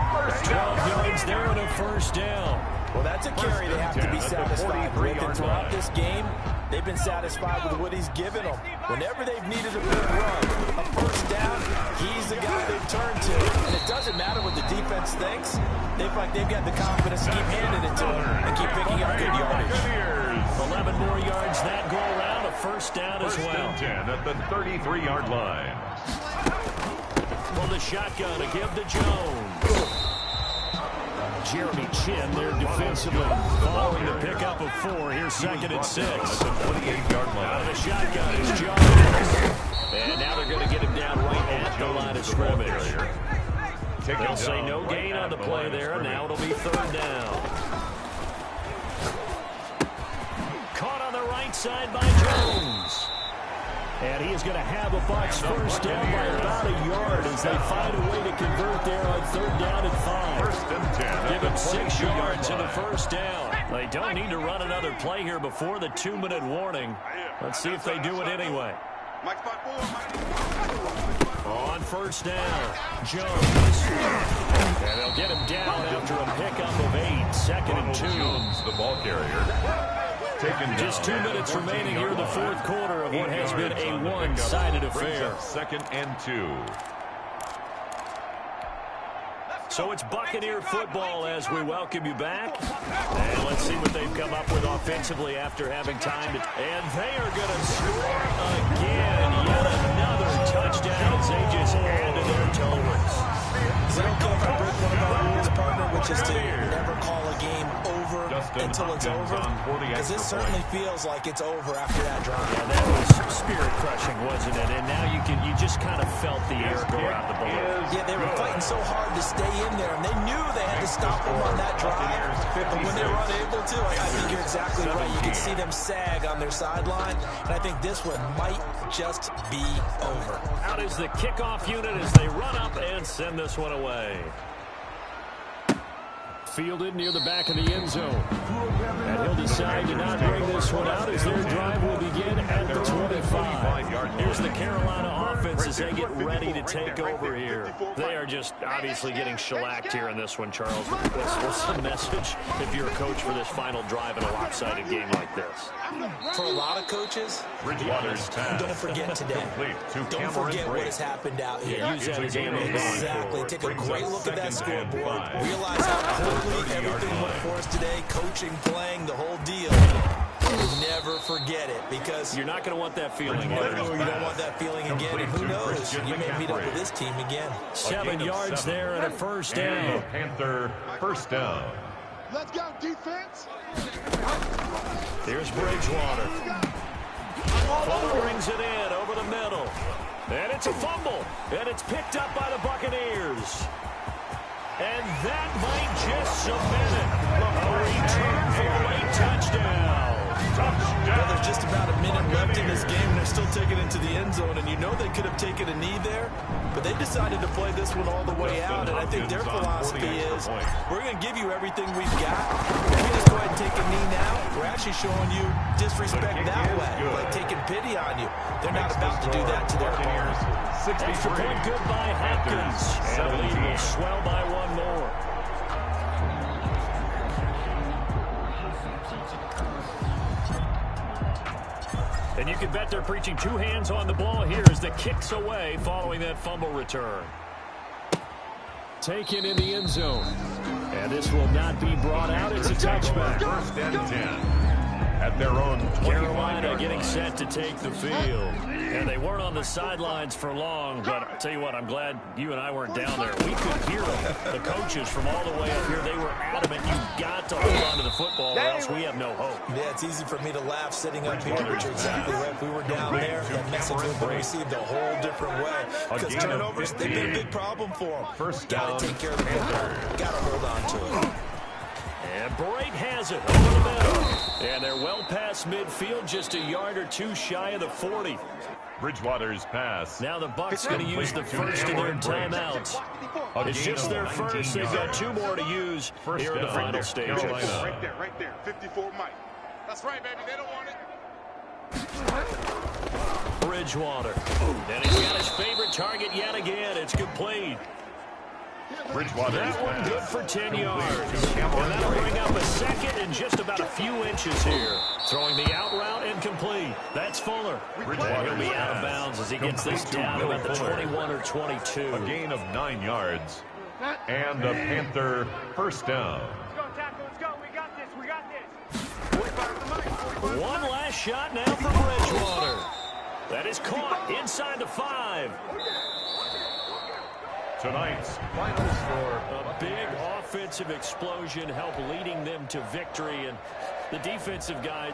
S1: 12 yards there and a 1st down.
S3: Well, that's a carry they have to be satisfied with. And throughout this game, they've been satisfied with what he's given them. Whenever they've needed a big run, a 1st down, he's the guy they've turned to. And it doesn't matter what the defense thinks. They feel like they've got the confidence to keep handing it to him and keep picking up good yardage.
S1: 11 more yards that go around, a 1st down as well.
S2: 1st and 10 at the 33-yard line.
S1: From the shotgun to give to Jones. Jeremy Chin there defensively following the pickup of 4. Here's 2nd and 6. Out of the shotgun is Jones. And now they're going to get him down right at the line of scrimmage. They'll say no gain on the play there, and now it'll be 3rd down. Caught on the right side by Jones. And he is going to have the Bucs 1st down by about a yard as they find a way to convert there on 3rd down and 5.
S2: 1st and 10.
S1: Give him 6 yards in the 1st down. They don't need to run another play here before the 2-minute warning. Let's see if they do it anyway. On 1st down, Jones. And they'll get him down after a pickup of 8. 2nd and 2.
S2: Jones, the ball carrier.
S1: Just 2 minutes remaining here in the 4th quarter of what has been a one-sided affair.
S2: 2nd and 2.
S1: So it's Buccaneer football as we welcome you back. And let's see what they've come up with offensively after having time to... And they are going to score again. Yet another touchdown as they just add to their totals.
S3: Is it okay if I break one of our rules, partner, which is to never call a game over until it's over? Because this certainly feels like it's over after that drive.
S1: Yeah, that was spirit-crushing, wasn't it? And now you just kind of felt the air go out the balloon.
S3: Yeah, they were fighting so hard to stay in there, and they knew they had to stop them on that drive. But when they were unable to, I think you're exactly right. You can see them sag on their sideline, and I think this one might just be over.
S1: Out is the kickoff unit as they run up and send this one away. fielded near the back of the end zone. And he'll decide to not bring this one out as their drive will begin at the 25. Here's the Carolina offense as they get ready to take over here. They are just obviously getting shellacked here in this one, Charles. What's the message if you're a coach for this final drive in a lopsided game like this?
S3: For a lot of coaches, don't forget today. Don't forget what has happened out here.
S1: Use that as ammo.
S3: Exactly. Take a great look at that scoreboard. Realize how quickly everything went for us today. Coaching, playing, the whole deal. Never forget it, because
S1: you're not going to want that feeling.
S3: You don't want that feeling again. And who knows? You may meet up with this team again.
S1: 7 yards there and a first down.
S2: Panther first down.
S4: Let's go, defense.
S1: Here's Bridgewater. Fuller brings it in over the middle. And it's a fumble. And it's picked up by the Buccaneers. And that might just cement it. A return for a late touchdown.
S3: Well, there's just about a minute left in this game, and they're still taking it to the end zone. And you know they could have taken a knee there, but they decided to play this one all the way out. And I think their philosophy is, we're going to give you everything we've got. If we just go ahead and take a knee now, we're actually showing you disrespect that way, like taking pity on you. They're not about to do that to their opponent.
S1: Extra point good by Hopkins. And the lead will swell by one more. And you can bet they're preaching two hands on the ball here as the kick's away following that fumble return. Taken in the end zone. And this will not be brought out. It's a touchback.
S2: First and 10. At their own
S1: Carolina getting set to take the field. And they weren't on the sidelines for long, but I'll tell you what, I'm glad you and I weren't down there. We could hear them. The coaches from all the way up here, they were adamant, you've got to hold on to the football or else we have no hope.
S3: Yeah, it's easy for me to laugh sitting up here, but you're exactly right. If we were down there, that message would have been received a whole different way. Because turnovers, they've been a big problem for them.
S2: First
S3: down. Got to take care of the football. Got to hold on to it.
S1: And Bright has it over the middle. And they're well past midfield, just a yard or two shy of the 40.
S2: Bridgewater's pass.
S1: Now the Bucs going to use the first of their timeouts. It's just their first. They've got 2 more to use here in the final stages.
S4: Right there. 54 Mike. That's right, baby. They don't want it.
S1: Bridgewater. And he's got his favorite target yet again. It's complete.
S2: Bridgewater's
S1: that one good for 10 yards. And that'll bring up a second and just about a few inches here. Throwing the out route incomplete. That's Fuller. And he'll be out of bounds as he gets this down about the 21 or 22.
S2: A gain of 9 yards. And a Panther first down.
S5: Let's go, tackle. Let's go. We got this.
S1: One last shot now for Bridgewater. That is caught inside the 5.
S2: Tonight's final score.
S1: A big offensive explosion helped leading them to victory, and the defensive guy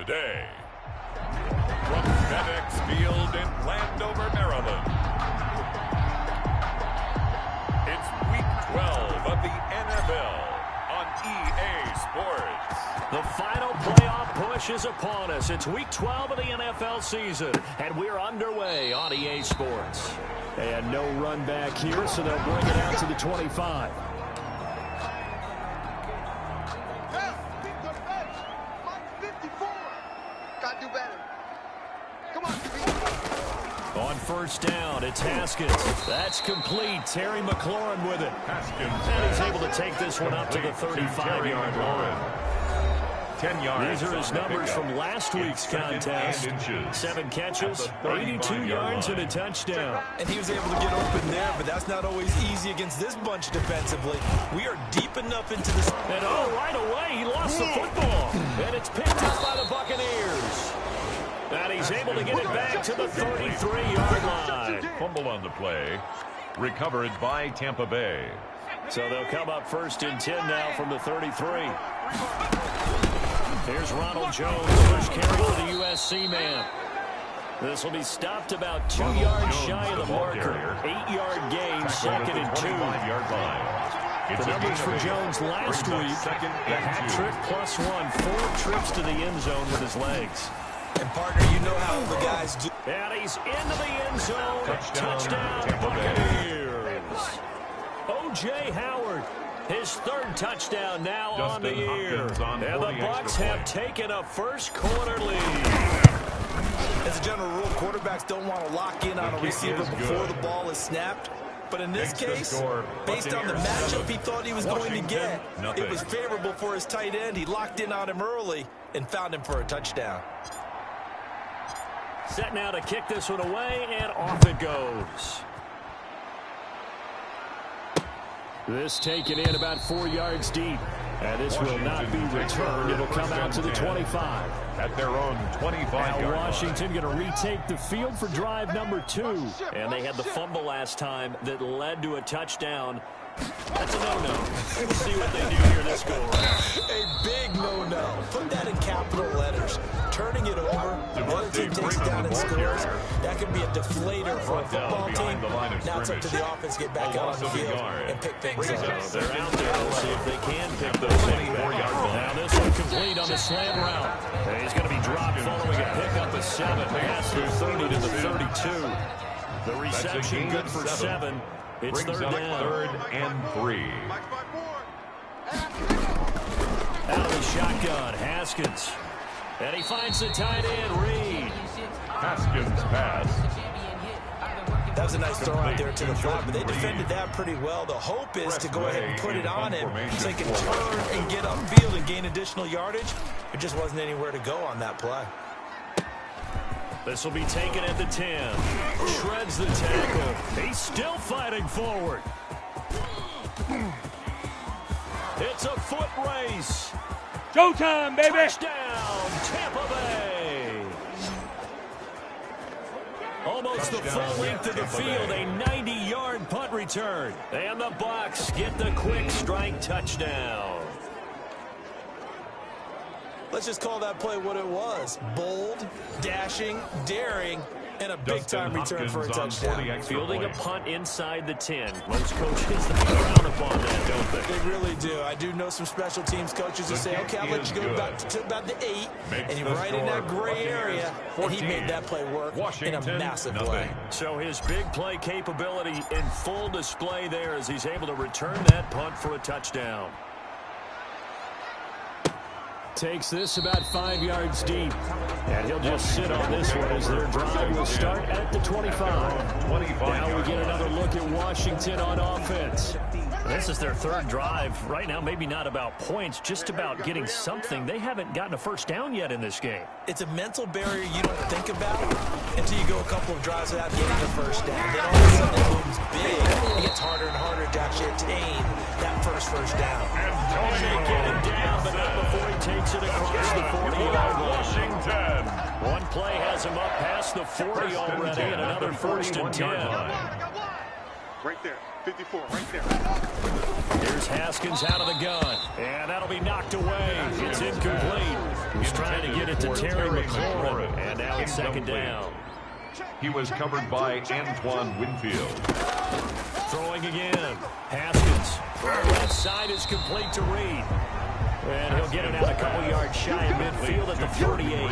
S2: today. From FedEx Field in Landover, Maryland, it's Week 12 of the NFL on EA Sports.
S1: The final playoff push is upon us. It's Week 12 of the NFL season, and we're underway on EA Sports. And no run back here, so they'll bring it out to the 25.
S4: Gotta do better. Come on,
S1: On first down, it's Haskins. That's complete. Terry McLaurin with it.
S2: Haskins.
S1: And he's able to take this one up to the 35-yard line.
S2: 10 yards.
S1: These are his numbers from last week's contest. 7 catches, 82 yards, and a touchdown.
S3: And he was able to get open there, but that's not always easy against this bunch defensively. We are deep enough into this.
S1: And right away, he lost the football. And it's picked up by the Buccaneers. And he's able to get it back to the 33-yard line.
S2: Fumble on the play. Recovered by Tampa Bay.
S1: So they'll come up first and 10 now from the 33. Here's Ronald Jones, first carry for the USC man. This will be stopped about 2 yards shy of the marker. 8-yard gain, second and 2. The numbers for Jones last week, the hat trick plus 1, 4 trips to the end zone with his legs.
S3: And, partner, you know how the guys do.
S1: And he's into the end zone. Touchdown Buccaneers. O.J. Howard, his 3rd touchdown now on the year. And the Bucs have taken a first-quarter lead.
S3: As a general rule, quarterbacks don't want to lock in on a receiver before the ball is snapped. But in this case, based on the matchup he thought he was going to get, it was favorable for his tight end. He locked in on him early and found him for a touchdown.
S1: Set now to kick this one away, and off it goes. This taken in about 4 yards deep. And this will not be returned. It'll come out to the 25.
S2: At their own 25-yard line.
S1: Washington going to retake the field for drive number 2. And they had the fumble last time that led to a touchdown. That's a no-no. We'll see what they do here this go around.
S3: A big no-no. Put that in capital letters. Turning it over, the other team takes it down and scores. That could be a deflator for a football team. Now it's up to the offense to get back out on the field and pick things up.
S1: They're out there. We'll see if they can pick those things back up. Now this one complete on the slant route. He's going to be dropped following a pickup of 7. Pass through 30 to the 32. The reception good for 7. It's third down.
S2: 3rd and 3.
S1: Out of the shotgun, Haskins. And he finds the tight end, Reed.
S2: Haskins pass.
S3: That was a nice throw out there to the flat, but they defended that pretty well. The hope is to go ahead and put it on him so he can turn and get upfield and gain additional yardage. There just wasn't anywhere to go on that play.
S1: This will be taken at the 10. Shreds the tackle. He's still fighting forward. It's a foot race.
S5: Showtime, baby.
S1: Touchdown, Tampa Bay. Almost the full length of the field. A 90-yard punt return. And the Bucs get the quick strike touchdown.
S3: Let's just call that play what it was. Bold, dashing, daring, and a big-time return for a touchdown.
S1: Fielding a punt inside the 10. Most coaches frown upon that, don't they?
S3: They really do. I do know some special teams coaches who say, okay, I'll let you go back to about the 8, and you're right in that gray area, and he made that play work in a massive way.
S1: So his big play capability in full display there as he's able to return that punt for a touchdown. Takes this about 5 yards deep. And he'll just sit on this one as their drive will start at the 25. Now we get another look at Washington on offense. This is their 3rd drive. Right now, maybe not about points, just about getting something. They haven't gotten a first down yet in this game.
S3: It's a mental barrier you don't think about until you go a couple of drives without getting a first down. Then all of a sudden it looms big. It gets harder and harder to actually attain that first down.
S1: And they get him down, but not before he takes it across the 40-yard line.
S2: Washington.
S1: One play has him up past the 40 already, and another 1st and 10.
S4: Right there. 54, right there.
S1: Here's Haskins out of the gun. And that'll be knocked away. It's incomplete. He's trying to get it to Terry McLaurin. And now it's second down.
S2: He was covered by Antoine Winfield.
S1: Throwing again. Haskins. Left side is complete to Reed. And he'll get it out a couple yards shy of midfield at the 38.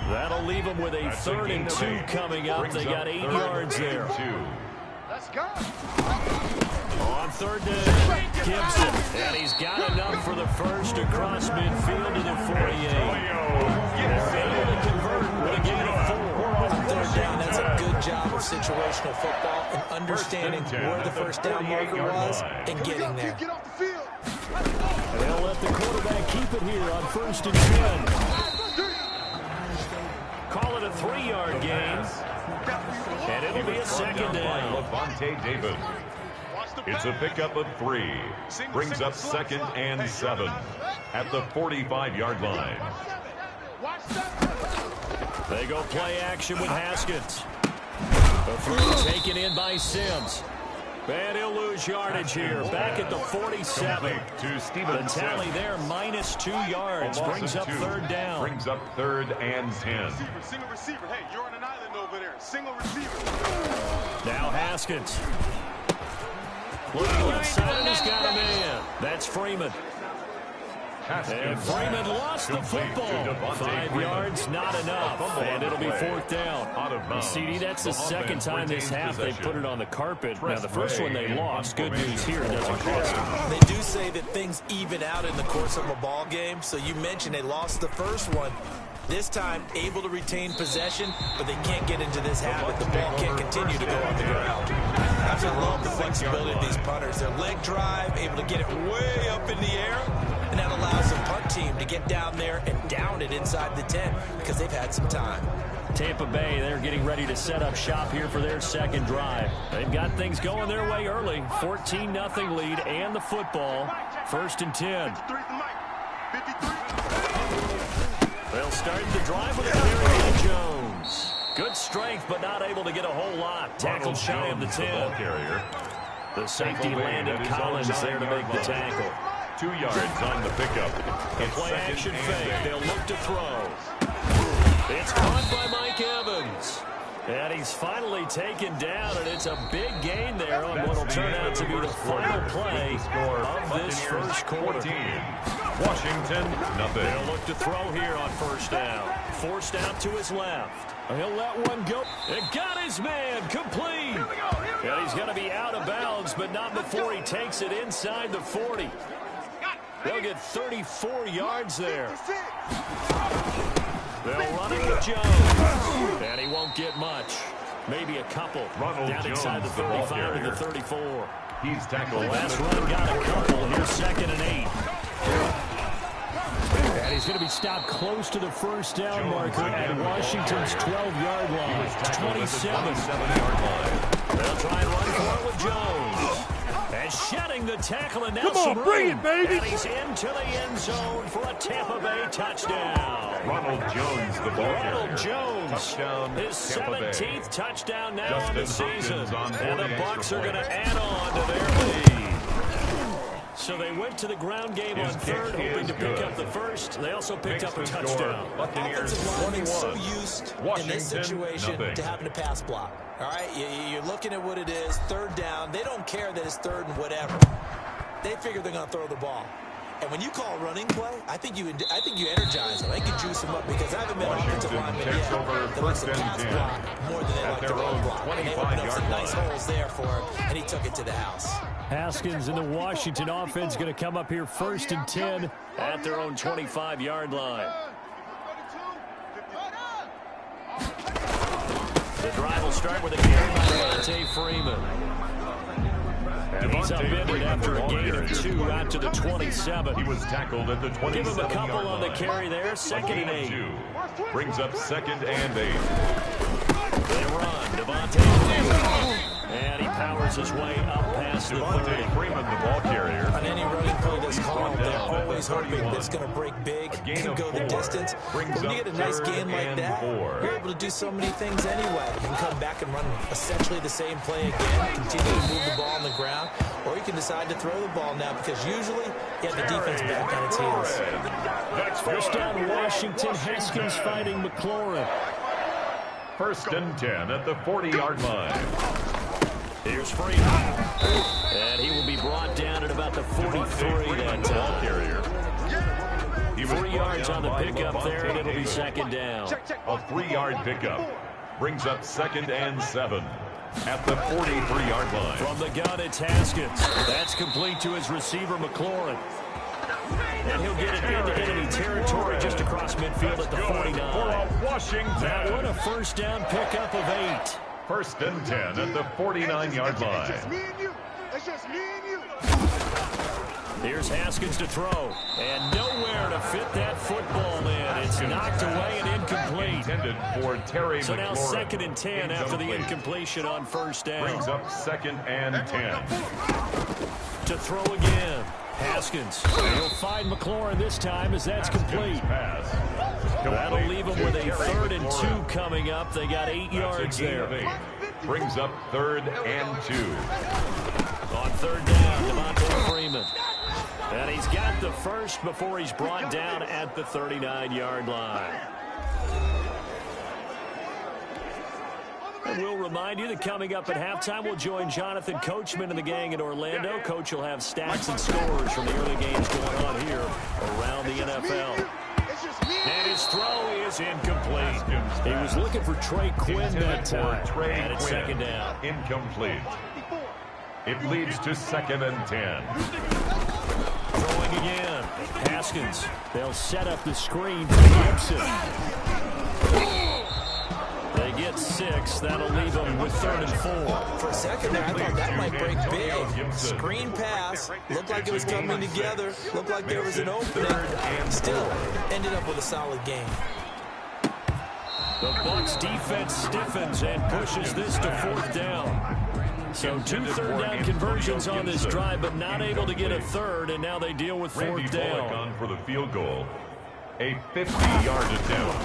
S1: That'll leave him with a 3rd and 2 coming up. They got 8 yards there.
S4: Let's go.
S1: On 3rd down, Gibson. And he's got enough for the first across midfield to the 48. They're able to convert with a gain of 4.
S3: On 3rd down, that's a good job of situational football and understanding where the first down marker was and getting there.
S4: Get off the field.
S1: They'll let the quarterback keep it here on 1st and 10. Call it a 3-yard gain. And it'll be a second down.
S2: Levante David. It's a pickup of 3. Brings up 2nd and 7 at the 45-yard line.
S1: They go play action with Haskins. The throw taken in by Sims. And he'll lose yardage here. Back at the 47. The tally there, -2 yards. Brings up 3rd down.
S2: Brings up 3rd and 10.
S4: Single receiver. Hey, you're on an island over there. Single receiver.
S1: Now Haskins. Looking left side, he's got a man. That's Freeman. And Freeman lost the football. 5 yards, not enough. And it'll be 4th down. CD, that's the second time this half they put it on the carpet. Now, the first one they lost. Good news here, it doesn't cost them.
S3: They do say that things even out in the course of a ball game. So you mentioned they lost the first one. This time, able to retain possession, but they can't get into this habit. The ball can't continue to go on the ground. I just love the flexibility of these punters. Their leg drive, able to get it way up in the air, and that allows the punt team to get down there and down it inside the 10 because they've had some time.
S1: Tampa Bay, they're getting ready to set up shop here for their second drive. They've got things going their way early. 14-0 lead and the football. 1st and 10.
S4: 53.
S1: They'll start the drive with a carry by Jones. Good strength, but not able to get a whole lot. Tackled shy of the 10. The safety landed Collins there to make the tackle.
S2: 2 yards on the pickup.
S1: The play action fake. They'll look to throw. It's caught by Mike Evans. And he's finally taken down, and it's a big gain there on what will turn out to be the final play of this first quarter.
S2: Washington, nothing.
S1: They'll look to throw here on 1st down. Forced out to his left. He'll let one go. It got his man complete. And he's going to be out of bounds, but not before he takes it inside the 40. They'll get 34 yards there. They'll run it with Jones. And he won't get much. Maybe a couple. Down inside the 35 and the 34.
S2: He's tackled.
S1: The last run got a couple. Here's 2nd and 8. And he's going to be stopped close to the first down marker at Washington's 12-yard line. 27. They'll try and run for it with Jones. And shedding the tackle, and now
S5: Come on, bring it, baby.
S1: And he's into the end zone for a Tampa Bay touchdown.
S2: Ronald Jones, the ball carrier.
S1: Ronald Jones,
S2: Touchdown,
S1: his
S2: Tampa Bay.
S1: 17th touchdown now
S2: Justin
S1: on the season.
S2: Hopkins on
S1: And the
S2: 40
S1: Bucs
S2: extra
S1: are going to
S2: points.
S1: add on to their lead. So they went to the ground game on 3rd, hoping to pick up the first. They also picked up a touchdown.
S2: Buccaneers
S3: Offensive linemen so
S2: 21.
S3: used in
S2: Washington,
S3: this situation
S2: nothing.
S3: to having to pass block. All right, you're looking at what it is, 3rd down. They don't care that it's 3rd and whatever. They figure they're going to throw the ball. And when you call a running play, I think you energize them. I think you juice them up because I haven't met an offensive lineman yet that likes to pass block more than they like to run block. And they opened up some nice holes there for him, and he took it to the house.
S1: Haskins and the Washington offense going to come up here 1st and 10 at their own 25-yard line. The drive will start with a carry by Devontae Freeman. And he's upended after a gain of 2 out to the 27.
S2: He was tackled at the 27-yard line.
S1: Give him a couple on the carry there. 2nd and 8.
S2: Brings up 2nd and 8.
S1: They run. Devontae Freeman. And he powers his way up past the 30.
S2: Freeman, the ball carrier.
S3: On any running play that's called, they're always hoping that it's going to break big, can go the distance. But when you get a nice gain like that, you're able to do so many things anyway. You can come back and run essentially the same play again, continue to move the ball on the ground, or you can decide to throw the ball now because usually you have the defense back on its heels.
S1: First down, Washington. Haskins fighting McLaurin.
S2: First and 10 at the 40-yard line.
S1: Here's Freeman. And he will be brought down at about the 43 that time.
S2: Carrier.
S1: 3 yards on the pickup there, and it'll be second down.
S2: A 3-yard pickup brings up second and 7 at the 43-yard line.
S1: From the gun, it's Haskins. That's complete to his receiver, McLaurin. And he'll get it into enemy territory just across midfield at the 49.
S2: Washington.
S1: That one a first down pickup of 8.
S2: First and 10 at the 49-yard line.
S4: It's just me and you. It's just me and you.
S1: Here's Haskins to throw. And nowhere to fit that football in. It's knocked away and incomplete.
S2: Intended for Terry
S1: So now
S2: McLaurin.
S1: second and 10 after the incompletion on first down.
S2: Brings up second and 10.
S1: To throw again. Haskins. He'll find McLaurin this time as that's complete.
S2: Pass.
S1: That'll leave them with a third and 2 coming up. They got 8 yards there.
S2: Brings up third and 2.
S1: On third down, Devontae Freeman. And he's got the first before he's brought down at the 39-yard line. And we'll remind you that coming up at halftime, we'll join Jonathan Coachman and the gang in Orlando. Coach will have stats and scores from the early games going on here around the NFL. And his throw is incomplete. He was looking for Trey Quinn that time. And it's second down.
S2: Incomplete. It leads to second and 10.
S1: Throwing again. Haskins. They'll set up the screen for Gibson. They get 6. That'll leave them with third and 4.
S3: For a second there, I thought that might break big. Screen pass. Looked like it was coming together. Looked like there was an opening. Still ended up with a solid game.
S1: The Bucs defense stiffens and pushes this to fourth down. So 2 third-down conversions on this drive, but not able to get a third, and now they deal with fourth down.
S2: On for the field goal. A 50-yard attempt.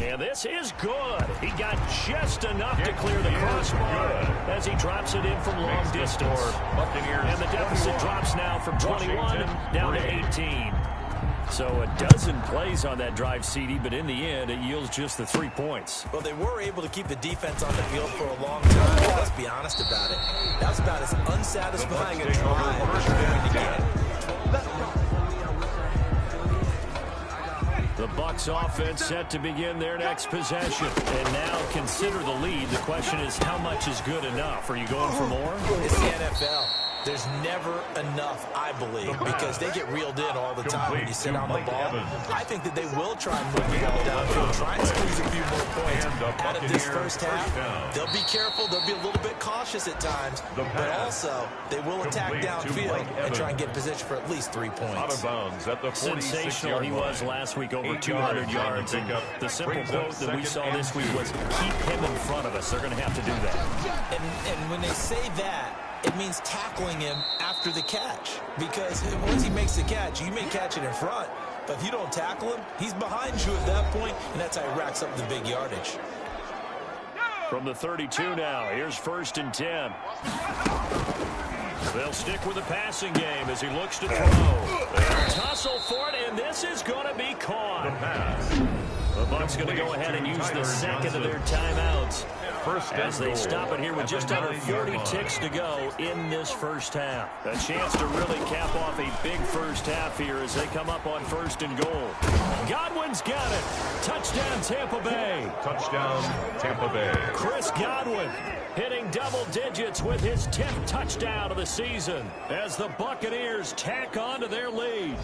S1: And this is good. He got just enough to clear the crossbar as he drops it in from long distance. And the deficit drops now from 21 down to 18. So a dozen plays on that drive, CD, but in the end, it yields just the 3 points.
S3: Well, they were able to keep the defense on the field for a long time. Let's be honest about it. That's about as unsatisfying a drive as you're going to get.
S1: The Bucs offense set to begin their next possession. And now consider the lead. The question is, how much is good enough? Are you going for more?
S3: It's the NFL. There's never enough, I believe, because they get reeled in all the time when you sit on the ball. I think that they will try and move the ball downfield, try and squeeze a few more points out of this first half. They'll be careful. They'll be a little bit cautious at times, but also they will attack downfield and try and get position for at least 3 points.
S1: Sensational he was last week, over 200 yards. And the simple quote that we saw this week was, keep him in front of us. They're going to have to do that.
S3: And when they say that, it means tackling him after the catch. Because once he makes the catch, you may catch it in front. But if you don't tackle him, he's behind you at that point, and that's how he racks up the big yardage.
S1: From the 32 now, here's first and 10. They'll stick with the passing game as he looks to throw. They'll tussle for it, and this is going to be caught. The Bucs going to go ahead and use the second of their timeouts as they stop it here with just under 40 ticks to go in this first half. A chance to really cap off a big first half here as they come up on first and goal. Godwin's got it. Touchdown, Tampa Bay.
S2: Touchdown, Tampa Bay.
S1: Chris Godwin hitting double digits with his 10th touchdown of the season as the Buccaneers tack on to their lead.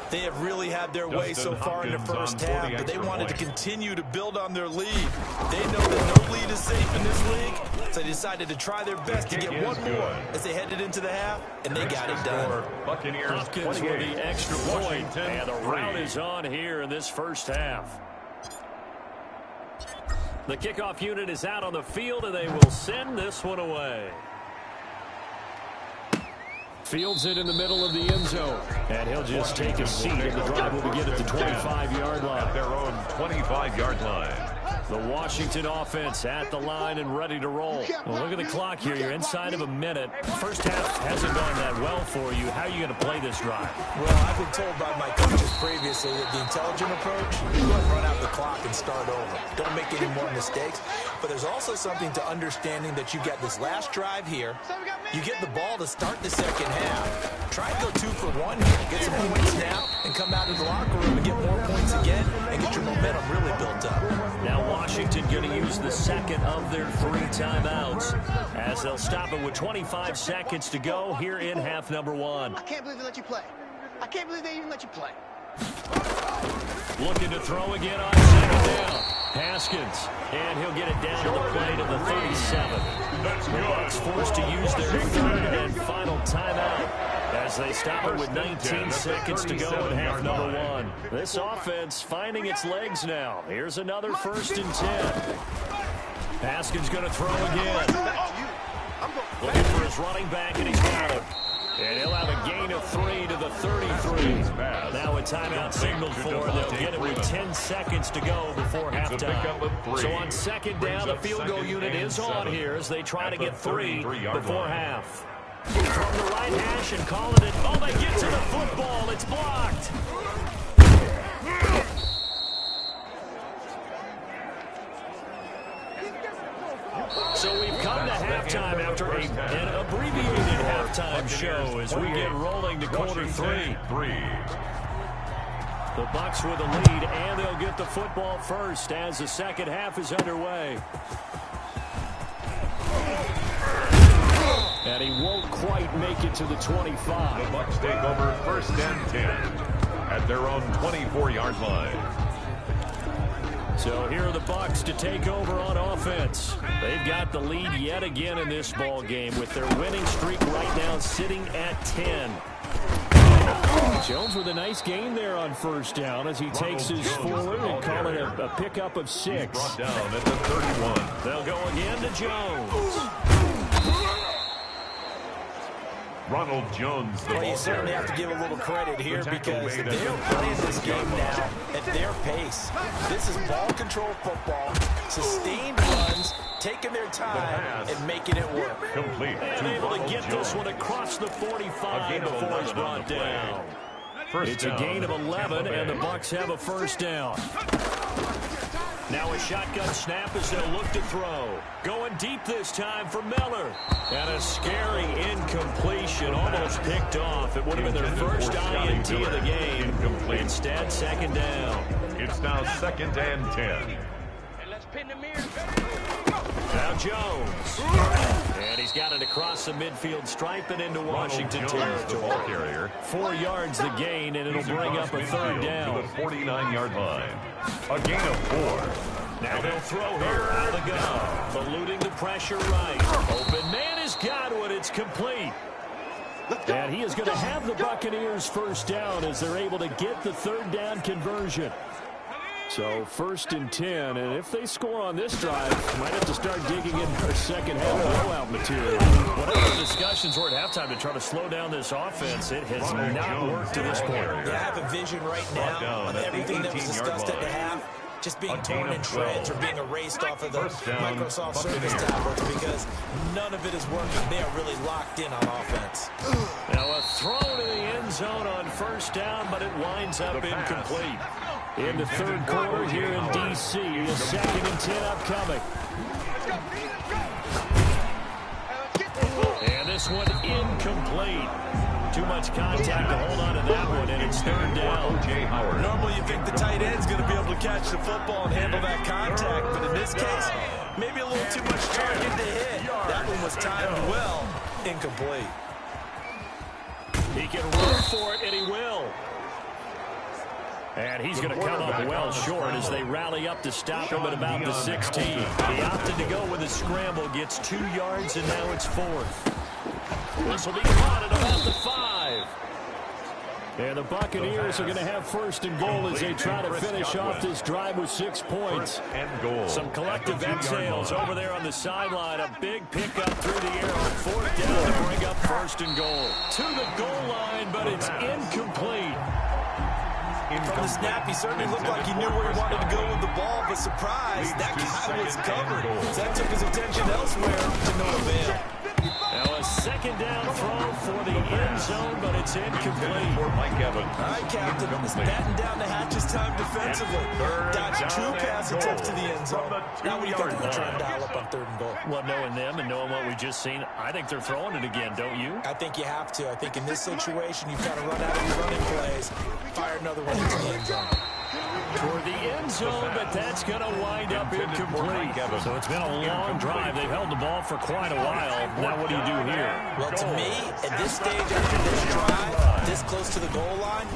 S3: They have really had their way so far in the first half, but they wanted to continue to build on their lead. They know that no lead is safe in this league, so they decided to try their best to get one more as they headed into the half, and they got it done.
S1: Hopkins with the extra point, and the rout is on here in this first half. The kickoff unit is out on the field, and they will send this one away. Fields it in the middle of the end zone. And he'll just take a seat, and the drive will begin at the 25-yard line.
S2: At their own 25-yard line.
S1: The Washington offense at the line and ready to roll. Well, look at the clock here. You're inside of a minute. First half hasn't gone that well for you. How are you going to play this drive?
S3: Well, I've been told by my coaches previously that the intelligent approach is go ahead and run out the clock and start over. Don't make any more mistakes. But there's also something to understanding that you got this last drive here. You get the ball to start the second half. Try to go 2 for 1 here. Get some points now and come out of the locker room and get more points again and get your momentum really built up.
S1: Now Washington going to use the second of their 3 timeouts as they'll stop it with 25 seconds to go here in half number 1.
S6: I can't believe they let you play. I can't believe they even let you play.
S1: Looking to throw again on second down. Haskins, and he'll get it down to the plate of the 37. The Bucs forced to use their third and final timeout as they stop it with 19 seconds to go in half number 1. This offense finding its legs now. Here's another 1st and 10. Haskins going to throw again. Looking for his running back, and he's got him. And he'll have a gain of 3 to the 33. Now a timeout signaled for. They'll get it with 10 seconds to go before halftime. So on second down, the field goal unit is on here as they try to get 3 before half. From the right hash and calling it. Oh, they get to the football. It's blocked. So we've come to halftime after an abbreviated halftime show as we get rolling to quarter 3. The Bucs with the lead, and they'll get the football first as the second half is underway. And he won't quite make it to the 25.
S2: The Bucs take over 1st and 10 at their own 24-yard line.
S1: So here are the Bucs to take over on offense. They've got the lead yet again in this ball game with their winning streak right now sitting at 10. Jones with a nice gain there on 1st down as he takes his forward and call it a pickup of 6.
S2: Brought down at the 31.
S1: They'll go again to Jones.
S2: Ronald Jones, the
S3: Well,
S2: ball
S3: you certainly
S2: carrier.
S3: have to give a little credit here because they're playing this game now at their pace. This is ball control football, sustained runs, taking their time and making it work.
S2: Complete.
S1: And able to get this one across the 45 before it's brought down. It's a gain of 11, and the Bucs have a 1st down. Now a shotgun snap as they'll look to throw. Going deep this time for Miller. And a scary incompletion, almost picked off. It would have been their first INT of the game. Instead, 2nd down.
S2: It's now 2nd and 10.
S1: Now Jones. And he's got it across the midfield stripe and into Washington territory. 4 yards the gain, and it'll bring up a 3rd down.
S2: To the 49-yard line. A gain of 4.
S1: Now they'll throw here out of the gun. Eluding the pressure right. Open man has got it. It's complete. And he is going to have the Buccaneers 1st down as they're able to get the 3rd down conversion. So 1st and 10, and if they score on this drive, might have to start digging in for second half blowout material. Whatever the discussions were at halftime to try to slow down this offense, it has not worked to this point.
S3: Yeah, I have a vision right now of everything that was discussed at the half just being torn in shreds or being erased off of the Microsoft Surface tablets because none of it is working. They are really locked in on offense.
S1: Now a throw to the end zone on 1st down, but it winds up incomplete. In the 3rd quarter here in D.C., a 2nd and 10 upcoming. And this one incomplete. Too much contact to hold on to that one, and it's 3rd down.
S3: Normally you think the tight end's going to be able to catch the football and handle that contact, but in this case, maybe a little too much target to hit. That one was timed well, incomplete.
S1: He can run for it, and he will. And he's going to come up well short as they rally up to stop him at about the 16. He opted to go with a scramble, gets 2 yards, and now it's 4th. This will be caught at about the 5. And the Buccaneers are going to have first and goal as they try to finish off this drive with 6 points. Some collective exhales over there on the sideline. A big pickup through the air on 4th down to bring up first and goal. To the goal line, but it's incomplete.
S3: From the snap, he certainly looked like he knew where he wanted to go with the ball, but surprise, that guy was covered. So that took his attention elsewhere to no avail.
S1: Now a second down throw for the end zone, but it's incomplete.
S3: All right, Captain, it's batten down the hatches time defensively. Dodged 2 pass attempts to the end zone. Now what do you think they're trying to dial up on 3rd and goal?
S1: Well, knowing them and knowing what we just seen, I think they're throwing it again, don't you?
S3: I think you have to. I think in this situation, you've got to run out of your running plays, fire another one into the end zone.
S1: For the end zone, but that's going to wind up incomplete. So it's been a long drive. They've held the ball for quite a while. Now what do you do here?
S3: Well, to me, at this stage after this drive, this close to the goal line,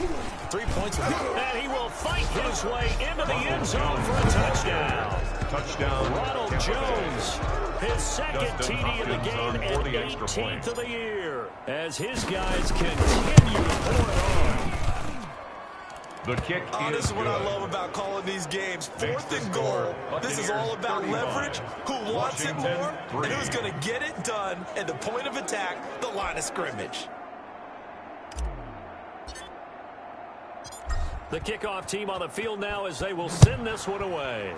S3: 3 points would be good.
S1: And he will fight his way into the end zone for a touchdown.
S2: Touchdown,
S1: Ronald Jones, his second TD of the game and 18th of the year, as his guys continue to pour it on.
S2: The kick
S3: this is what I love about calling these games. 4th and goal. This is all about leverage, who wants it more, and who's going to get it done at the point of attack, the line of scrimmage.
S1: The kickoff team on the field now as they will send this one away.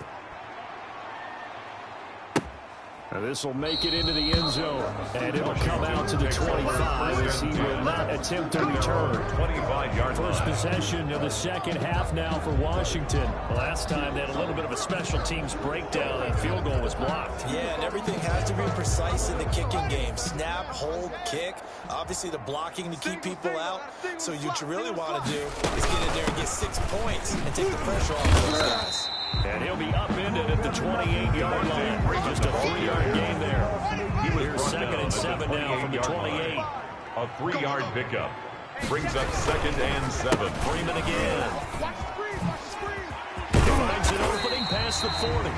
S1: This will make it into the end zone, and it will come out to the 25 as he will not attempt a return.
S2: 25-yard
S1: First possession of the second half now for Washington. Last time they had a little bit of a special teams breakdown and field goal was blocked.
S3: Yeah, and everything has to be precise in the kicking game. Snap, hold, kick. Obviously the blocking to keep people out. So what you really want to do is get in there and get 6 points and take the pressure off those guys.
S1: And he'll be upended at the 28-yard line. Just a 3-yard gain there. Here's 2nd and 7 now from the 28.
S2: A 3-yard pickup. Brings up 2nd and 7.
S1: Freeman again. He finds an opening past the 40.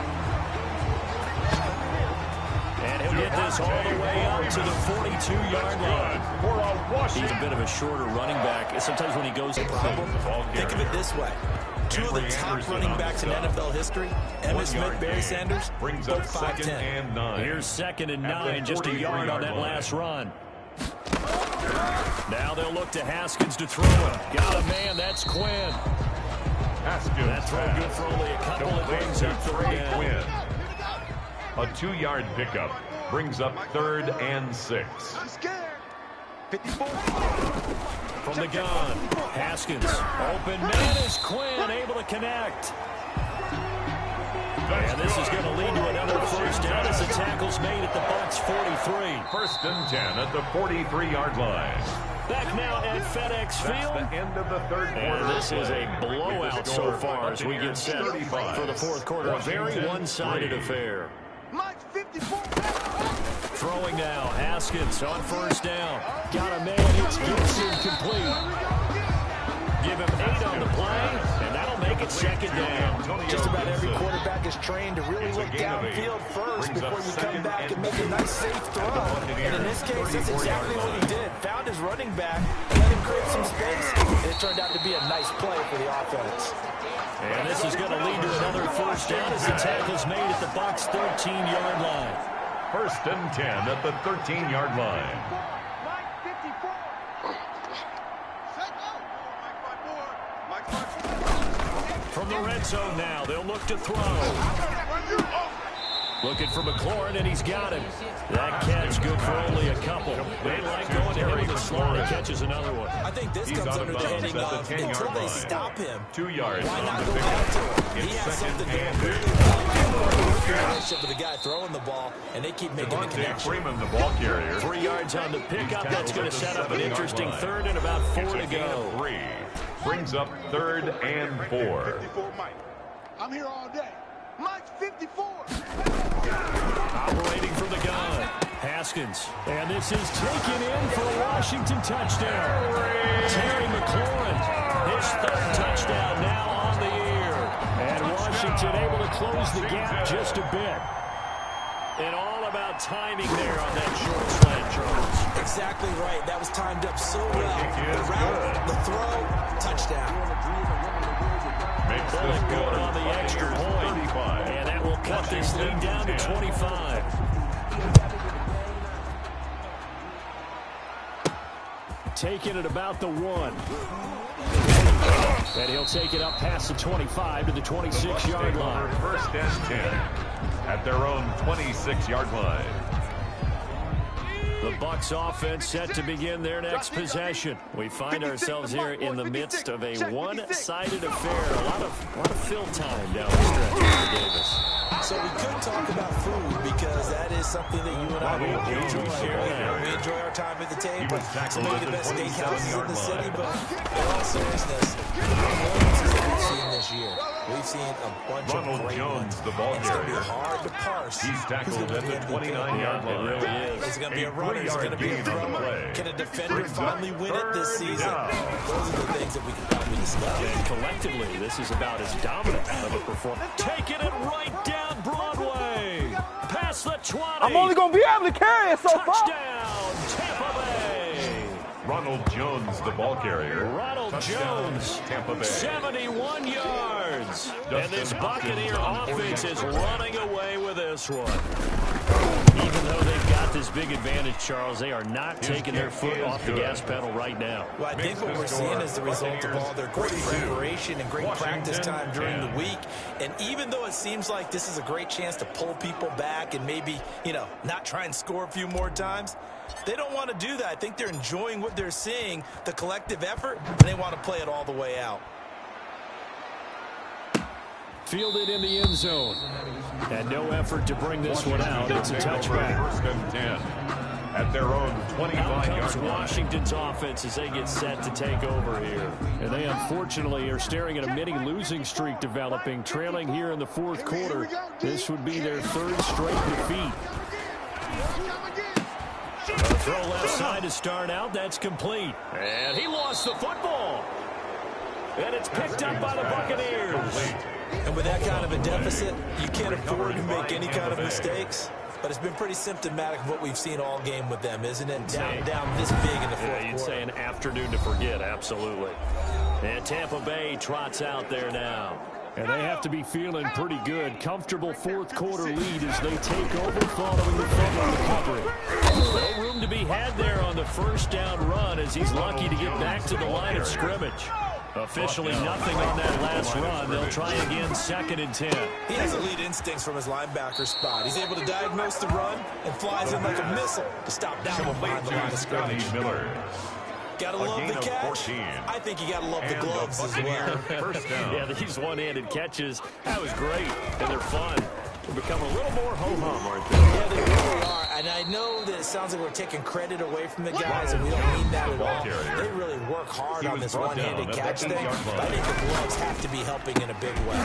S1: And he'll get this all the way up to the 42-yard line. He's a bit of a shorter running back. Sometimes when he goes to problem,
S3: think of it this way. 2 of the top running backs in NFL history, Emmitt Smith, Barry Sanders,
S2: brings up 2nd and 9.
S1: Here's 2nd and 9, just a yard on that last run. Now they'll look to Haskins to throw it. Got a man, that's Quinn.
S2: Haskins.
S1: That throw good for only a couple of brings up 3rd down.
S2: A 2-yard pickup brings up 3rd and 6.
S4: I'm scared. 54.
S1: From the gun, Haskins. Open man is Quinn, able to connect. And this is going to lead to another first down as the tackle's made at the Bucs 43.
S2: 1st and 10 at the 43-yard line.
S1: Back now at FedEx Field.
S2: That's the end of the 3rd quarter.
S1: And this is a blowout so far as we get set for the 4th quarter. A very one-sided affair.
S4: Mike 54.
S1: Throwing now, Haskins on 1st down. Got a man, it's Gibson complete. Give him 8 on the play, and that'll make it 2nd down.
S3: Just about every quarterback is trained to really look downfield first before you come back and make a nice safe throw. And in this case, that's exactly what he did. Found his running back, let him create some space, and it turned out to be a nice play for the offense.
S1: And this is going to lead to another first down as the tackle's made at the Bucs 13-yard line.
S2: 1st and 10 at the 13-yard line.
S1: From the red zone now, they'll look to throw. Looking for McLaurin, and he's got him. That catch good for only a couple. They like going to him in the slot. He catches another one.
S3: I think this comes under the heading of until they stop him.
S2: 2 yards.
S3: Why not go back to him? He has something going really well. Relationship with the guy throwing the ball, and they keep making the connection.
S2: Freeman, the ball carrier.
S1: 3 yards on the pickup. That's going to set up an interesting 3rd and about 4 to go.
S2: 3 brings up 3rd and 4.
S4: 54 Mike. I'm here all day. Mike 54.
S1: Operating from the gun, Haskins. And this is taken in for a Washington touchdown. Terry McLaurin, his 3rd touchdown now on the year. And Washington able to close the gap just a bit. And all about timing there on that short slant, Charles.
S3: Exactly right. That was timed up so well. The route, the throw, touchdown.
S2: Makes
S1: Bullet
S2: this
S1: good on the extra point.
S2: 35.
S1: And that will cut this lead down to 25. Taking it about the 1. And he'll take it up past the 25 to the 26-yard line.
S2: First and 10 at their own 26-yard line.
S1: The Bucs offense set to begin their next possession. We find ourselves here in the midst of a one-sided affair. A lot of fill time down the stretch for Davis.
S3: So we could talk about food because that is something that you and I will enjoy. We enjoy our time at the table. Some of the best steakhouses in the city, but in all seriousness, we've seen this year. We've seen a bunch of great ones.
S2: The ball
S3: it's going to be
S2: carrier.
S3: hard to parse.
S2: He's tackled at the 29-yard line.
S1: It really is.
S3: Is it going to be a runner? Is it going to be a thrower? Can a defender finally win it this season? Those are the things that we can probably discuss.
S1: And collectively, this is about as dominant of a performance. Taking it right down Broadway. Past the 20.
S7: I'm only going to be able to carry it so far.
S1: Touchdown, Tampa Bay.
S2: Ronald Jones, the ball carrier.
S1: Ronald
S2: Touchdown,
S1: Jones,
S2: Tampa Bay.
S1: 71 yards. And this Buccaneer offense is running away with this one. Even though they've got this big advantage, Charles, they are not taking their foot off the gas pedal right now.
S3: Well, I think what we're seeing is the result of all their great preparation and great practice time during the week. And even though it seems like this is a great chance to pull people back and maybe, not try and score a few more times, they don't want to do that. I think they're enjoying what they're seeing, the collective effort, and they want to play it all the way out.
S1: Fielded in the end zone. And no effort to bring this one out. It's a touchback.
S2: First and 10 at their own 25-yard line.
S1: Washington's offense as they get set to take over here. And they unfortunately are staring at a mini losing streak developing, trailing here in the fourth quarter. This would be their third straight defeat. A throw left side to start out. That's complete. And he lost the football. And it's picked up by the Buccaneers.
S3: And with that kind of a deficit, you can't afford to make any kind of mistakes. But it's been pretty symptomatic of what we've seen all game with them, isn't it? Down this big in the fourth quarter.
S1: You'd say an afternoon to forget, absolutely. And Tampa Bay trots out there now. And they have to be feeling pretty good. Comfortable fourth quarter lead as they take over following the fumble recovery. No room to be had there on the first down run as he's lucky to get back to the line of scrimmage. Officially nothing on that last run. They'll try again, 2nd and 10.
S3: He has elite instincts from his linebacker spot. He's able to diagnose the run and flies in like a missile to stop down behind the line of scrimmage. Gotta love the catch. I think you gotta love the gloves as well.
S2: First down.
S1: Yeah, these one-handed catches, that was great, and they're fun. They become a little more ho-hum, aren't they?
S3: Yeah, they really are. And I know that it sounds like we're taking credit away from the guys, and we don't mean that at all. They really work hard on this one-handed catch thing. But I think the gloves have to be helping in a big way.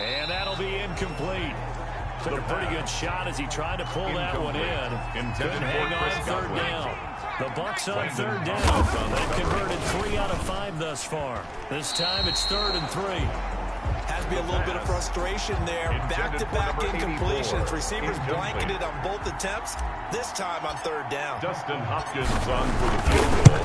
S1: And that'll be incomplete. Took a pretty good shot as he tried to pull that one in. Couldn't hang on 3rd down. The Bucs on 3rd down. They've converted 3 out of 5 thus far. This time it's 3rd and 3.
S3: Has to be a little bit of frustration there. Back-to-back incompletions. Receivers blanketed on both attempts. This time on 3rd down.
S2: Dustin Hopkins on for the field goal.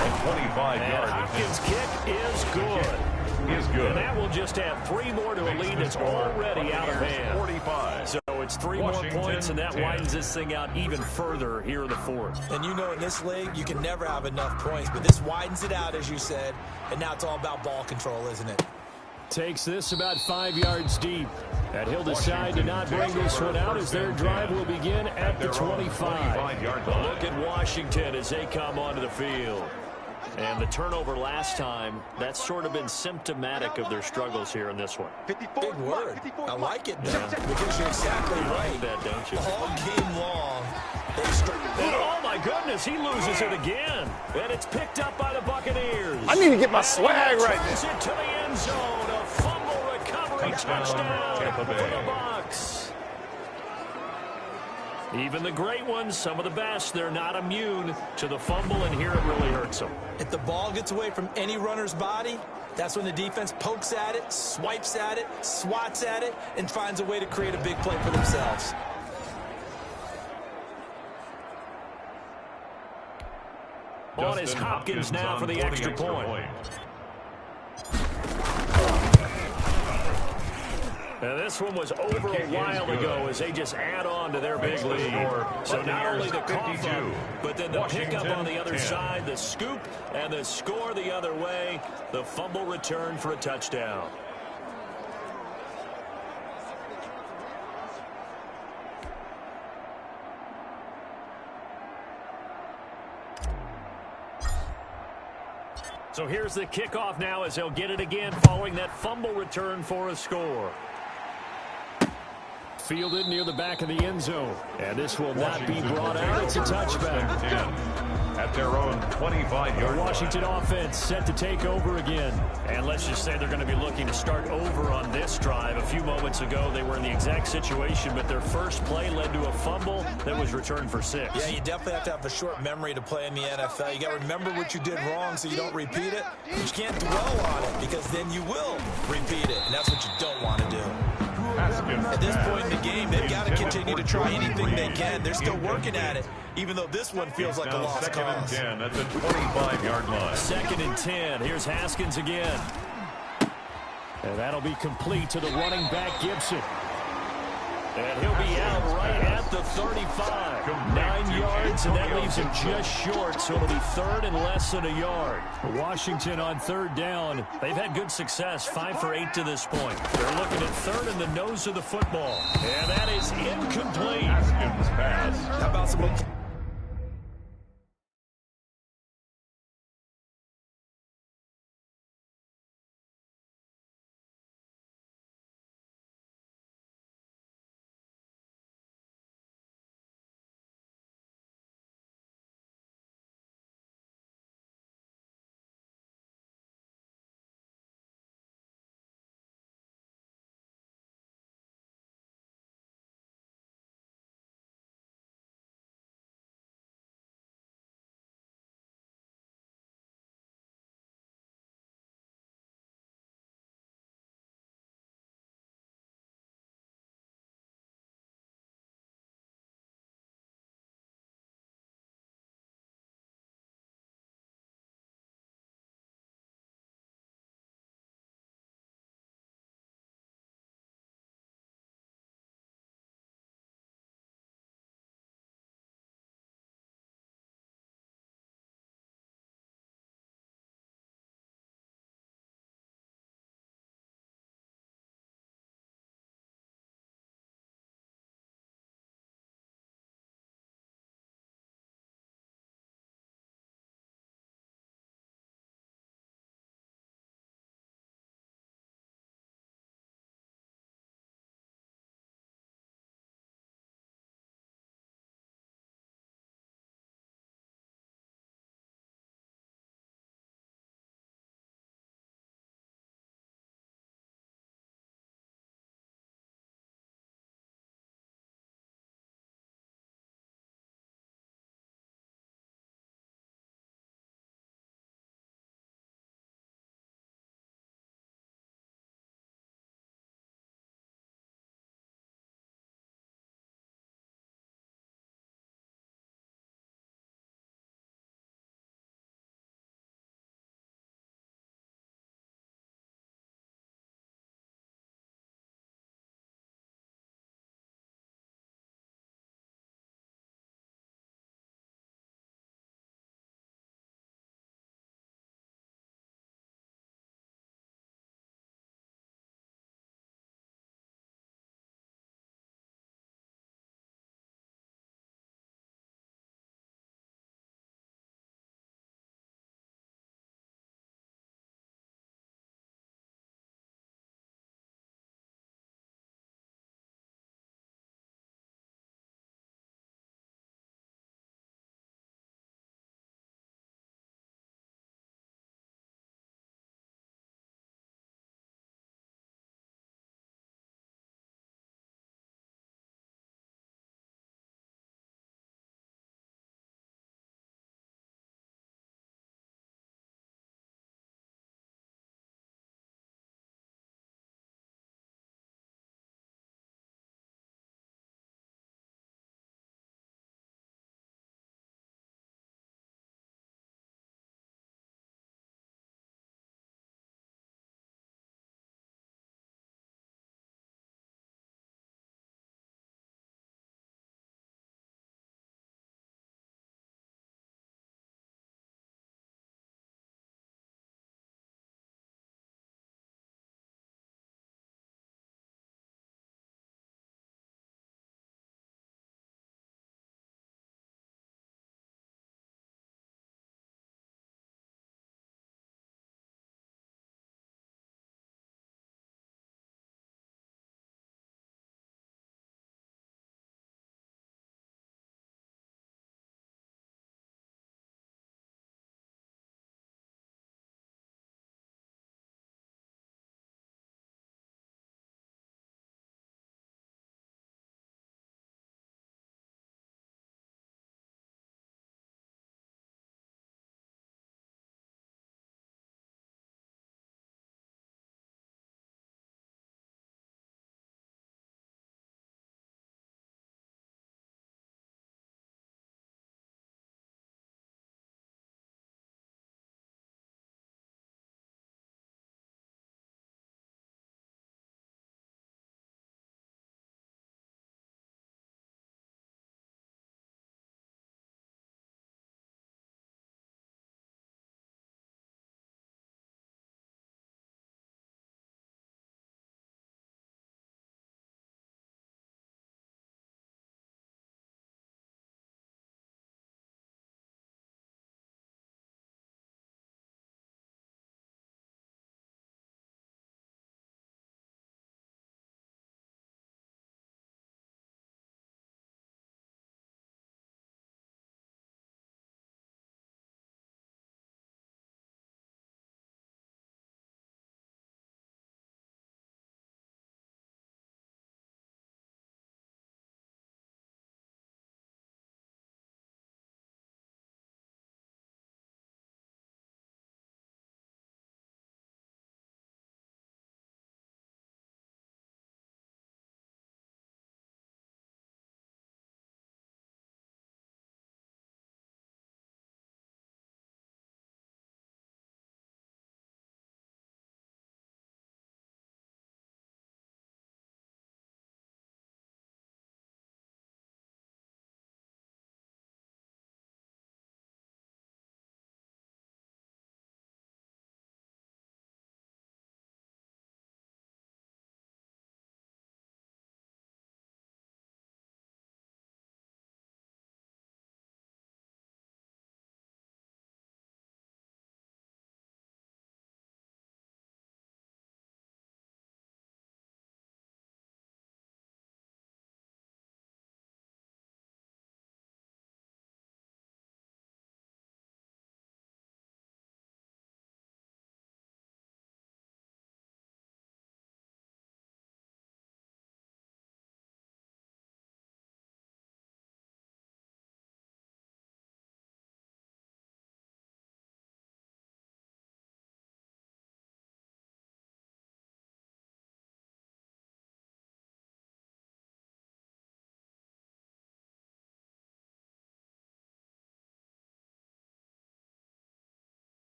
S2: A 25-yard.
S1: Hopkins' kick is good. And that will just add 3 more to a lead that's already out of hand.
S2: 45.
S1: So it's 3 more points, and that widens this thing out even further here in the 4th.
S3: And you know in this league, you can never have enough points. But this widens it out, as you said. And now it's all about ball control, isn't it?
S1: Takes this about 5 yards deep. And he'll decide to not bring this one out as their drive will begin at the 25. Look at Washington as they come onto the field. And the turnover last time, that's sort of been symptomatic of their struggles here in this one.
S3: Big word. I like it, though, because you're exactly right.
S1: You bet, don't you?
S3: All game long, they struggle.
S1: And oh, my goodness, he loses it again. And it's picked up by the Buccaneers.
S7: I need to get my swag right
S1: now. It to the end zone. A fumble recovery touchdown
S2: Tampa Bay.
S1: for the Bucs. Even the great ones, some of the best, they're not immune to the fumble, and here it really hurts them.
S3: If the ball gets away from any runner's body, that's when the defense pokes at it, swipes at it, swats at it, and finds a way to create a big play for themselves.
S1: On is Hopkins now for the extra point. Now this one was over a while ago as they just add on to their big lead. So not only the cough up, but then the pickup on the other side, the scoop, and the score the other way. The fumble return for a touchdown. So here's the kickoff now as they'll get it again following that fumble return for a score. Fielded near the back of the end zone. And this will not be brought out. It's a touchback.
S2: At their own 25-yard line.
S1: Washington offense set to take over again. And let's just say they're going to be looking to start over on this drive. A few moments ago, they were in the exact situation, but their first play led to a fumble that was returned for 6.
S3: Yeah, you definitely have to have a short memory to play in the NFL. You got to remember what you did wrong so you don't repeat it. But you can't dwell on it because then you will repeat it, and that's what you don't want to do. At this point in the game, they've got to continue to try anything they can. They're still working at it, even though this one feels like a lost cause.
S2: Second and 10 at the 25-yard line.
S1: 2nd and 10. Here's Haskins again. And that'll be complete to the running back, Gibson. And he'll be out right at the 35. 9 yards, and that leaves him just short, so it'll be 3rd and less than a yard. Washington on 3rd down. They've had good success, 5 for 8 to this point. They're looking at 3rd in the nose of the football. And that is incomplete.
S2: Haskins pass.
S3: How about some